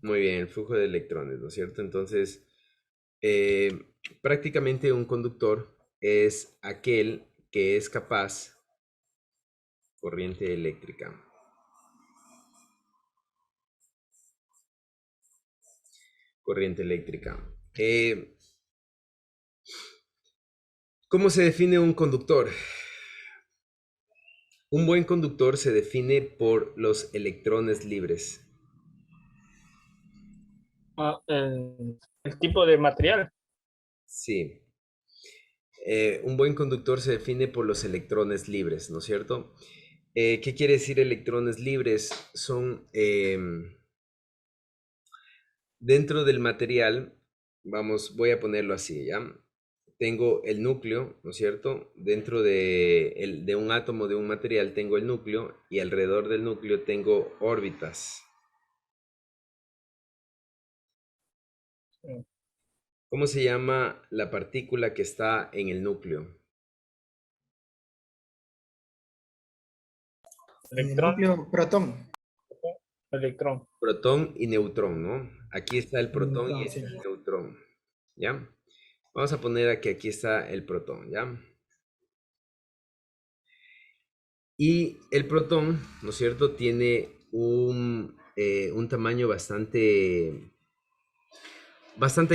Muy bien, el flujo de electrones, ¿no es cierto? Entonces, prácticamente un conductor es aquel que es capaz, corriente eléctrica. Corriente eléctrica. ¿Cómo se define un conductor? Un buen conductor se define por los electrones libres. El tipo de material. Sí. Un buen conductor se define por los electrones libres, ¿no es cierto? ¿Qué quiere decir electrones libres? Son dentro del material, voy a ponerlo así, ¿ya? Tengo el núcleo, ¿no es cierto? Dentro de un átomo de un material tengo el núcleo y alrededor del núcleo tengo órbitas. Sí. ¿Cómo se llama la partícula que está en el núcleo? En el Electrón, núcleo, protón. electrón. Protón y neutrón, ¿no? Aquí está el protón y Neutrón, este sí. es el neutrón, ¿ya? Vamos a poner que aquí está el protón, ¿ya? Y el protón, ¿no es cierto?, tiene un tamaño bastante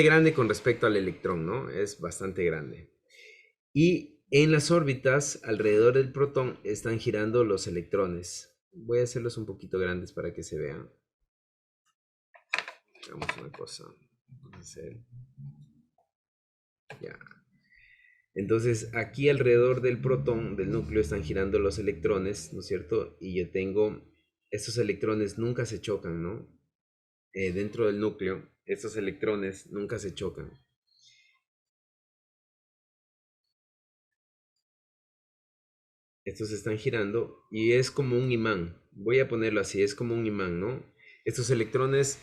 grande con respecto al electrón, ¿no? Es bastante grande. Y en las órbitas, alrededor del protón, están girando los electrones. Voy a hacerlos un poquito grandes para que se vean. Hagamos una cosa. Vamos a hacer... Ya. Entonces, aquí alrededor del protón, del núcleo, están girando los electrones, ¿no es cierto? Y yo tengo... Estos electrones nunca se chocan, ¿no? Dentro del núcleo, estos electrones nunca se chocan. Estos están girando y es como un imán. Voy a ponerlo así, es como un imán, ¿no? Estos electrones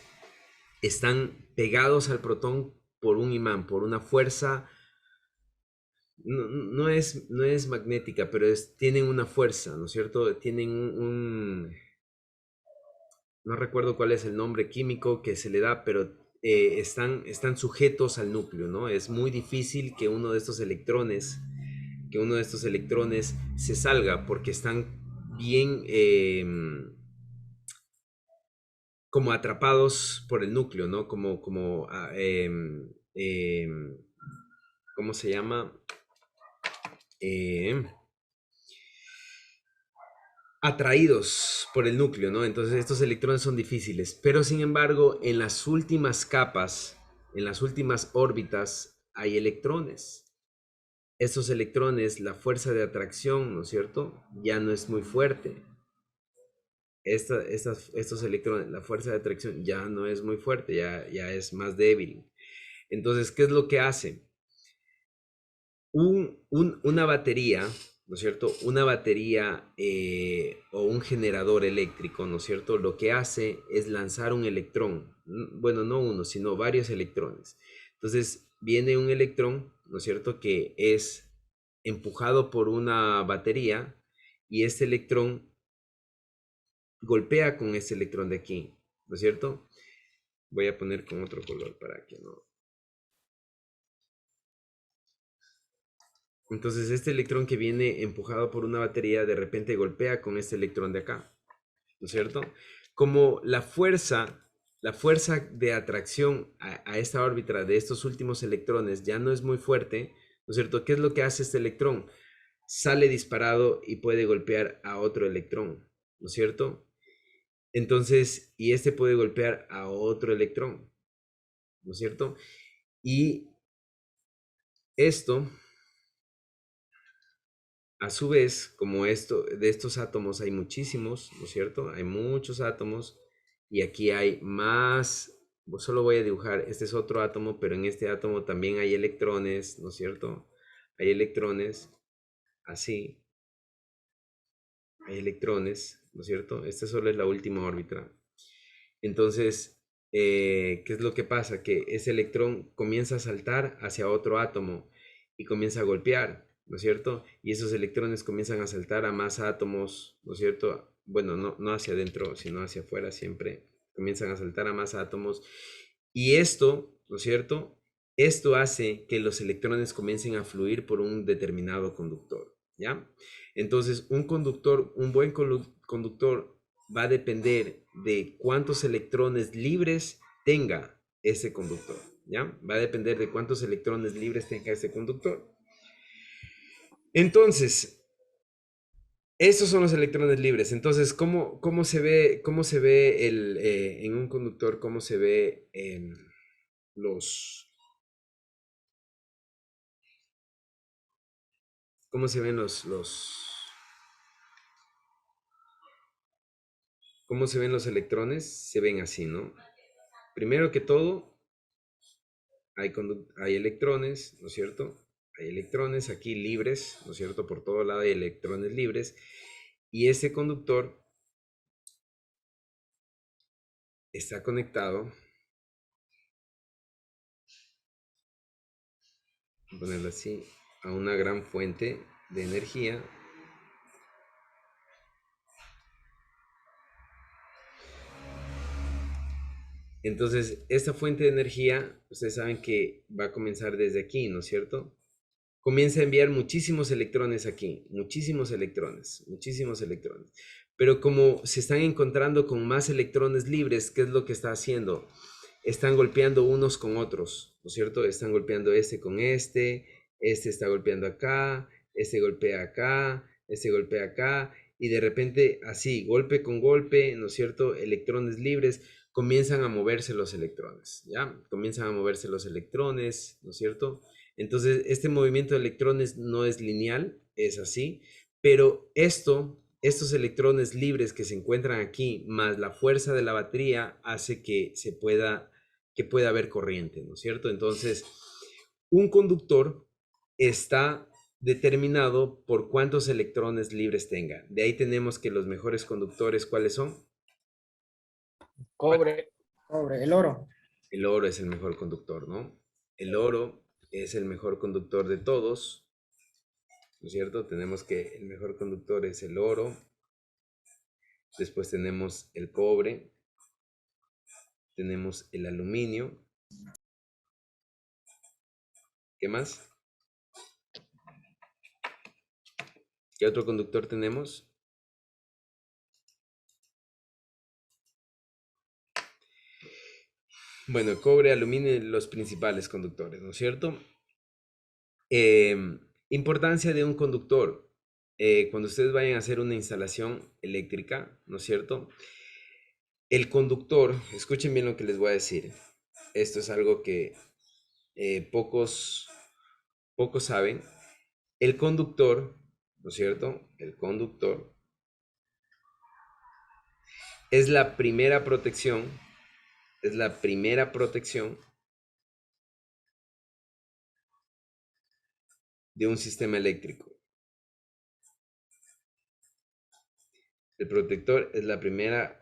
están pegados al protón por un imán, por una fuerza. No es magnética, pero tienen una fuerza, ¿no es cierto? Tienen no recuerdo cuál es el nombre químico que se le da, pero están sujetos al núcleo, ¿no? Es muy difícil que uno de estos electrones se salga porque están bien como atrapados por el núcleo, ¿no? ¿Cómo se llama? Atraídos por el núcleo, ¿no? Entonces estos electrones son difíciles, pero sin embargo en las últimas capas, en las últimas órbitas hay electrones. Estos electrones, la fuerza de atracción, ¿no es cierto?, ya no es muy fuerte. Estos electrones, la fuerza de atracción ya no es muy fuerte, ya es más débil. Entonces, ¿qué es lo que hace? Una batería, ¿no es cierto? Una batería o un generador eléctrico, ¿no es cierto? Lo que hace es lanzar un electrón. Bueno, no uno, sino varios electrones. Entonces, viene un electrón, ¿no es cierto?, que es empujado por una batería y este electrón golpea con este electrón de aquí, ¿no es cierto? Voy a poner con otro color para que no... Entonces este electrón que viene empujado por una batería de repente golpea con este electrón de acá, ¿no es cierto? Como la fuerza de atracción a esta órbita de estos últimos electrones ya no es muy fuerte, ¿no es cierto? ¿Qué es lo que hace este electrón? sale disparado y puede golpear a otro electrón, ¿no es cierto? Entonces, y este puede golpear a otro electrón, ¿no es cierto? Y esto, a su vez, como de estos átomos hay muchísimos, ¿no es cierto? Hay muchos átomos y aquí hay más, solo voy a dibujar, este es otro átomo, pero en este átomo también hay electrones, ¿no es cierto? Hay electrones, así, hay electrones, ¿no es cierto? Esta solo es la última órbita. Entonces, ¿qué es lo que pasa? Que ese electrón comienza a saltar hacia otro átomo y comienza a golpear, ¿no es cierto? Y esos electrones comienzan a saltar a más átomos, ¿no es cierto? Bueno, no hacia adentro, sino hacia afuera siempre. Comienzan a saltar a más átomos. Y esto, ¿no es cierto? Esto hace que los electrones comiencen a fluir por un determinado conductor, ¿ya? Entonces, un buen conductor va a depender de cuántos electrones libres tenga ese conductor, ¿ya? Va a depender de cuántos electrones libres tenga ese conductor. Entonces, estos son los electrones libres. Entonces, ¿cómo se ve en un conductor, cómo se ve cómo se ven cómo se ven los electrones? Se ven así, ¿no? Primero que todo, hay electrones, ¿no es cierto? Hay electrones aquí libres, ¿no es cierto? Por todo lado hay electrones libres. Y ese conductor está conectado, voy a ponerlo así, a una gran fuente de energía. Entonces, esta fuente de energía, ustedes saben que va a comenzar desde aquí, ¿no es cierto? Comienza a enviar muchísimos electrones aquí, muchísimos electrones. Pero como se están encontrando con más electrones libres, ¿qué es lo que está haciendo? Están golpeando unos con otros, ¿no es cierto? Están golpeando este con este está golpeando acá, este golpea acá, este golpea acá, y de repente así, golpe con golpe, ¿no es cierto? Electrones libres, comienzan a moverse los electrones, ¿ya? Comienzan a moverse los electrones, ¿no es cierto? Entonces, este movimiento de electrones no es lineal, es así, pero estos electrones libres que se encuentran aquí, más la fuerza de la batería, hace que pueda haber corriente, ¿no es cierto? Entonces, un conductor está determinado por cuántos electrones libres tenga. De ahí tenemos que los mejores conductores, ¿cuáles son? Cobre. Cobre, el oro. El oro es el mejor conductor, ¿no? El oro es el mejor conductor de todos, ¿no es cierto? Tenemos que el mejor conductor es el oro. Después tenemos el cobre. Tenemos el aluminio. ¿Qué más? ¿Qué otro conductor tenemos? Bueno, cobre, aluminio, los principales conductores, ¿no es cierto? Importancia de un conductor. Cuando ustedes vayan a hacer una instalación eléctrica, ¿no es cierto? El conductor, escuchen bien lo que les voy a decir. Esto es algo que pocos saben. El conductor, ¿no es cierto? El conductor es la primera protección, de un sistema eléctrico. El protector es la primera,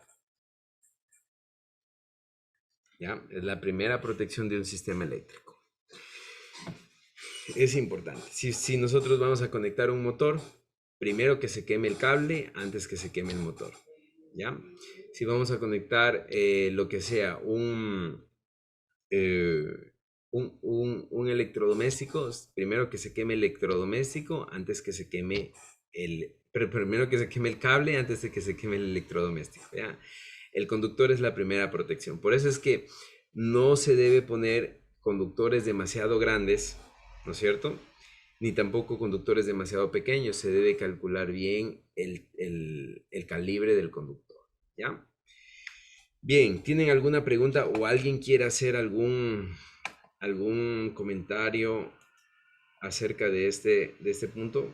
¿ya? Es la primera protección de un sistema eléctrico. Es importante. Si nosotros vamos a conectar un motor, primero que se queme el cable antes que se queme el motor, ¿ya? Si vamos a conectar lo que sea, un electrodoméstico, primero que se queme el electrodoméstico antes que se queme primero que se queme el cable antes de que se queme el electrodoméstico, ¿ya? El conductor es la primera protección. Por eso es que no se debe poner conductores demasiado grandes, ¿no es cierto? ni tampoco conductores demasiado pequeños. Se debe calcular bien el calibre del conductor, ¿ya? Bien, ¿tienen alguna pregunta o alguien quiere hacer algún comentario acerca de este punto?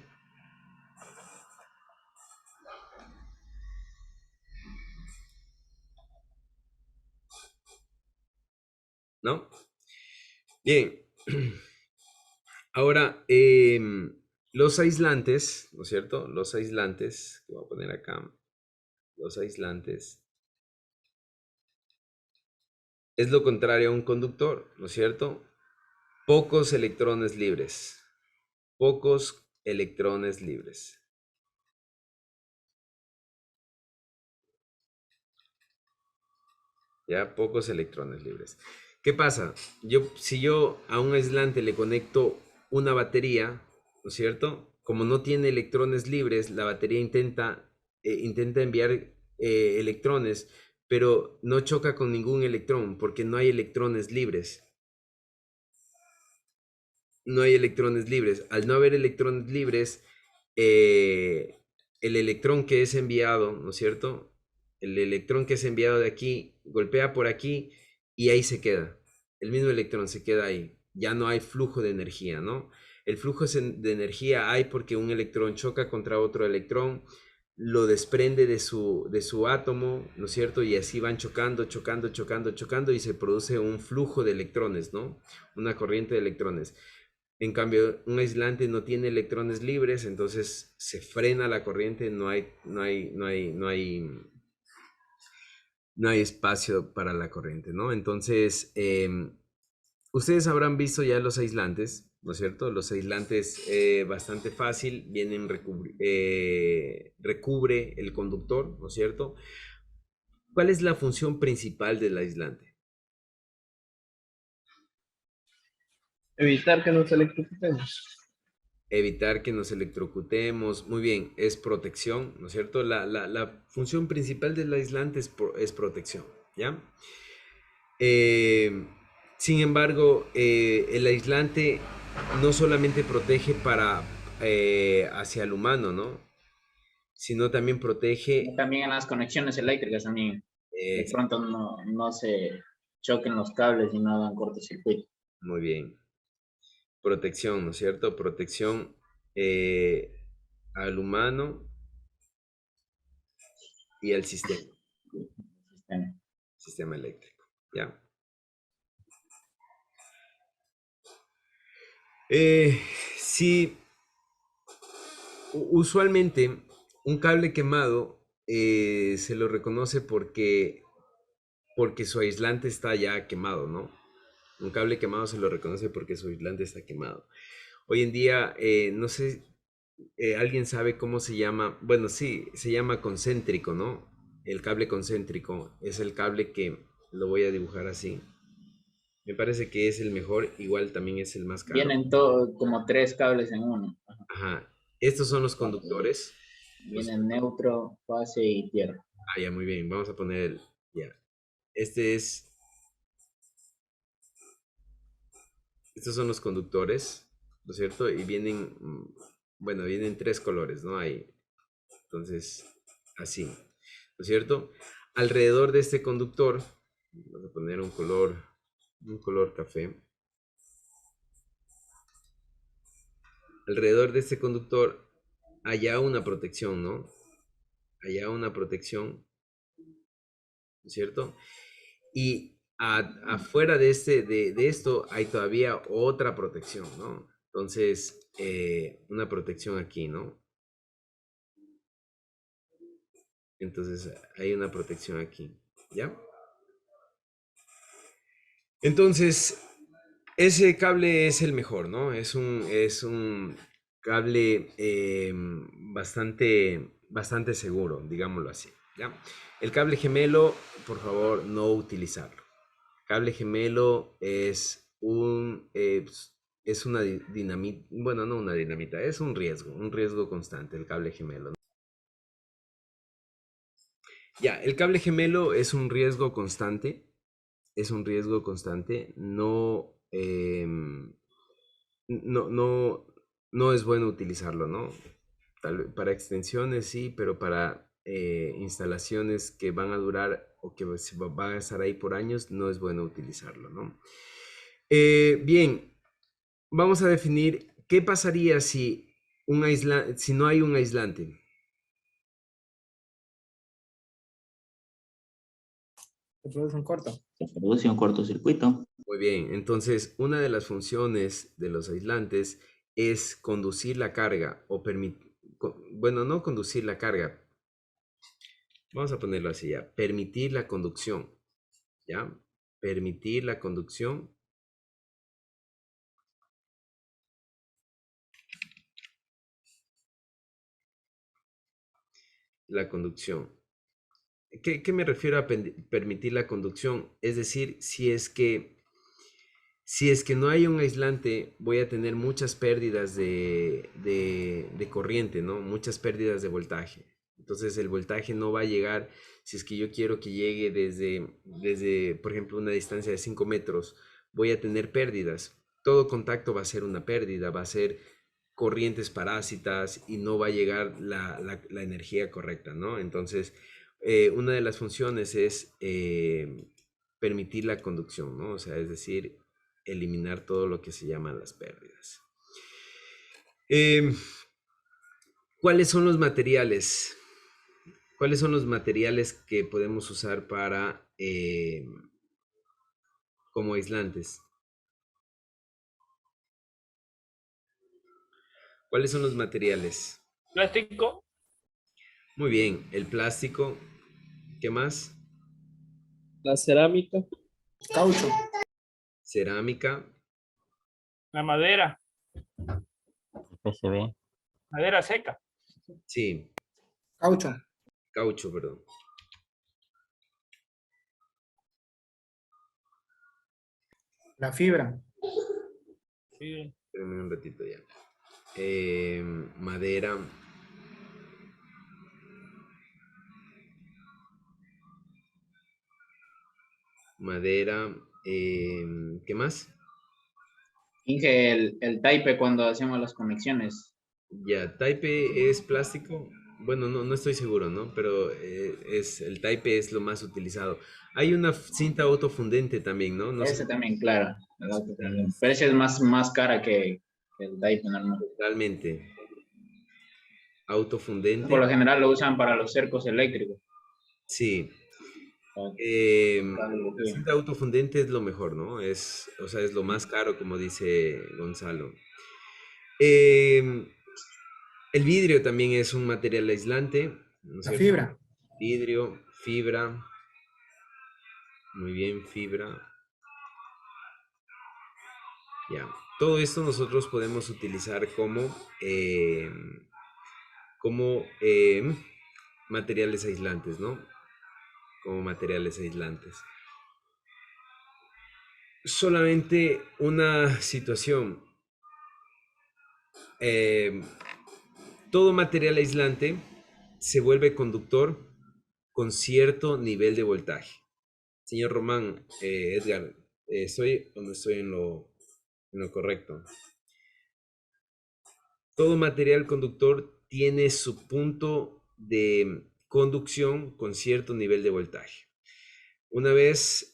¿No? Bien. Ahora, los aislantes, ¿no es cierto? Los aislantes, que voy a poner acá, los aislantes, es lo contrario a un conductor, ¿no es cierto? Pocos electrones libres. Pocos electrones libres. ¿Ya? Pocos electrones libres. ¿Qué pasa? Si yo a un aislante le conecto una batería, ¿no es cierto? Como no tiene electrones libres, la batería intenta enviar electrones, pero no choca con ningún electrón porque no hay electrones libres. No hay electrones libres. Al no haber electrones libres, el electrón que es enviado, ¿no es cierto? El electrón que es enviado de aquí golpea por aquí y ahí se queda. El mismo electrón se queda ahí. Ya no hay flujo de energía, ¿no? El flujo de energía hay porque un electrón choca contra otro electrón, lo desprende de su átomo, ¿no es cierto? Y así van chocando, chocando, chocando, chocando y se produce un flujo de electrones, ¿no? Una corriente de electrones. En cambio, un aislante no tiene electrones libres, entonces se frena la corriente, no hay espacio para la corriente, ¿no? Entonces, ustedes habrán visto ya los aislantes, ¿no es cierto? Los aislantes bastante fácil, recubre el conductor, ¿no es cierto? ¿Cuál es la función principal del aislante? Evitar que nos electrocutemos. Evitar que nos electrocutemos. Muy bien, es protección, ¿no es cierto? La función principal del aislante es protección, ¿ya? Sin embargo, el aislante no solamente protege hacia el humano, ¿no? Sino también protege... También en las conexiones eléctricas también. De eh, pronto no se choquen los cables y no hagan cortocircuito. muy bien. Protección, ¿no es cierto? Protección al humano y al sistema eléctrico, ¿ya? Sí, usualmente un cable quemado se lo reconoce porque su aislante está ya quemado, ¿no? Un cable quemado se lo reconoce porque su aislante está quemado. Hoy en día, no sé, ¿alguien sabe cómo se llama? Bueno, sí, se llama concéntrico, ¿no? El cable concéntrico es el cable que lo voy a dibujar así. Me parece que es el mejor, igual también es el más caro. Vienen todo como 3 cables en uno. Ajá. Estos son los conductores. Vienen neutro, fase y tierra. Ah, ya, muy bien. Vamos a poner ya. Estos son los conductores, ¿no es cierto? Y vienen, bueno, vienen 3 colores, ¿no? Ahí. Entonces, así, ¿no es cierto? Alrededor de este conductor, vamos a poner un color café. Alrededor de este conductor haya una protección, ¿no? Haya una protección, ¿no es cierto? Y afuera de esto hay todavía otra protección, ¿no? Entonces, una protección aquí, ¿no? Entonces, hay una protección aquí, ¿ya? Entonces, ese cable es el mejor, ¿no? Es un cable bastante seguro, digámoslo así, ¿ya? El cable gemelo, por favor, no utilizarlo. Cable gemelo es una dinamita, bueno, no una dinamita, es un riesgo constante el cable gemelo, ¿no? Ya, el cable gemelo es un riesgo constante, no, no, no es bueno utilizarlo, ¿no? Para extensiones sí, pero para instalaciones que van a durar o que van a estar ahí por años, no es bueno utilizarlo, ¿no? Bien, vamos a definir qué pasaría si si no hay un aislante. Se produce un corto. Se produce un cortocircuito. Muy bien, entonces una de las funciones de los aislantes es conducir la carga o permitir, bueno, no conducir la carga, vamos a ponerlo así ya, permitir la conducción, ¿ya? Permitir la conducción. La conducción. ¿Qué me refiero a permitir la conducción? Es decir, si es que no hay un aislante, voy a tener muchas pérdidas de corriente, ¿no? Muchas pérdidas de voltaje. Entonces el voltaje no va a llegar, si es que yo quiero que llegue desde, por ejemplo, una distancia de 5 metros, voy a tener pérdidas. Todo contacto va a ser una pérdida, va a ser corrientes parásitas y no va a llegar la energía correcta, ¿no? Entonces, una de las funciones es permitir la conducción, ¿no? O sea, es decir, eliminar todo lo que se llaman las pérdidas. ¿Cuáles son los materiales? ¿Cuáles son los materiales que podemos usar para como aislantes? ¿Cuáles son los materiales? Plástico, Muy bien, el plástico. ¿Qué más? La cerámica, Caucho. Cerámica. la madera, PCB, madera seca, Sí, Caucho. caucho, perdón. La fibra. sí, Espérame un ratito ya. Madera. Madera. ¿Qué más? Inge, el taipe cuando hacemos las conexiones. Ya, taipe es plástico. Bueno, no estoy seguro, ¿no? Pero el taipe es lo más utilizado. Hay una cinta autofundente también, ¿no? No sé, Ese también, claro. Pero ese es más cara que el taipe normal. realmente. Por Autofundente. lo general lo usan para los cercos eléctricos. Sí. Para- La cinta autofundente es lo mejor, ¿no? O sea, es lo más caro, como dice Gonzalo. Em, el vidrio también es un material aislante, ¿no es La cierto? fibra. Vidrio, fibra. Muy bien, fibra. Ya. Todo esto nosotros podemos utilizar como materiales aislantes, ¿no? Como materiales aislantes. Solamente una situación. Todo material aislante se vuelve conductor con cierto nivel de voltaje. Señor Román, Edgar, ¿estoy o no estoy en lo correcto? Todo material conductor tiene su punto de conducción con cierto nivel de voltaje. Una vez,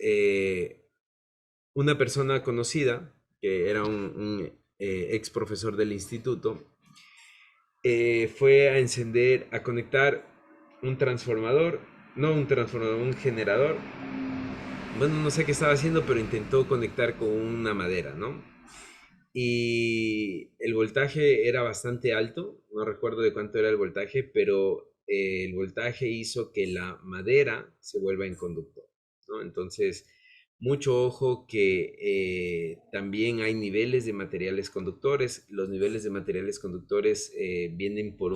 una persona conocida, que era un ex profesor del instituto, fue a encender, a conectar un transformador, no un transformador, un generador. Bueno, no sé qué estaba haciendo, pero intentó conectar con una madera, ¿no? Y el voltaje era bastante alto, no recuerdo de cuánto era el voltaje, pero el voltaje hizo que la madera se vuelva en conductor, ¿no? Entonces, mucho ojo que también hay niveles de materiales conductores. Los niveles de materiales conductores vienen por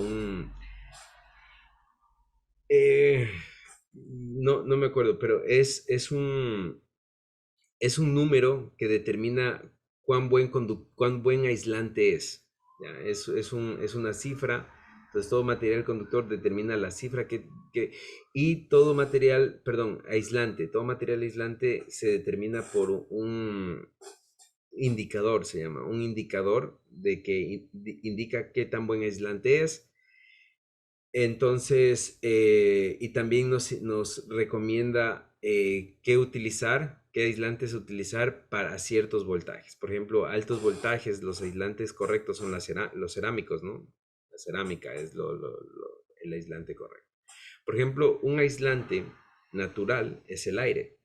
eh, no me acuerdo, pero es un número que determina cuán buen aislante es. ¿Ya? Es una cifra. Entonces todo material conductor determina la cifra y todo material, perdón, aislante, todo material aislante se determina por indicador, se llama, un indicador de que indica qué tan buen aislante es. Entonces, y también nos recomienda qué utilizar, qué aislantes utilizar para ciertos voltajes. Por ejemplo, altos voltajes, los aislantes correctos son los cerámicos, ¿no? La cerámica es el aislante correcto. Por ejemplo, un aislante natural es el aire.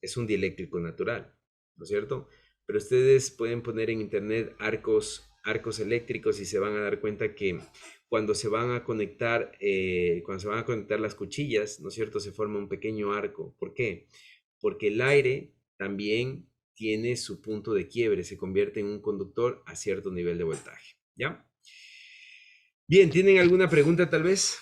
Es un dieléctrico natural, ¿no es cierto? Pero ustedes pueden poner en internet arcos eléctricos y se van a dar cuenta que cuando se van a conectar las cuchillas, ¿no es cierto? Se forma un pequeño arco. ¿Por qué? Porque el aire también tiene su punto de quiebre, se convierte en un conductor a cierto nivel de voltaje, ¿ya? Bien, ¿tienen alguna pregunta tal vez?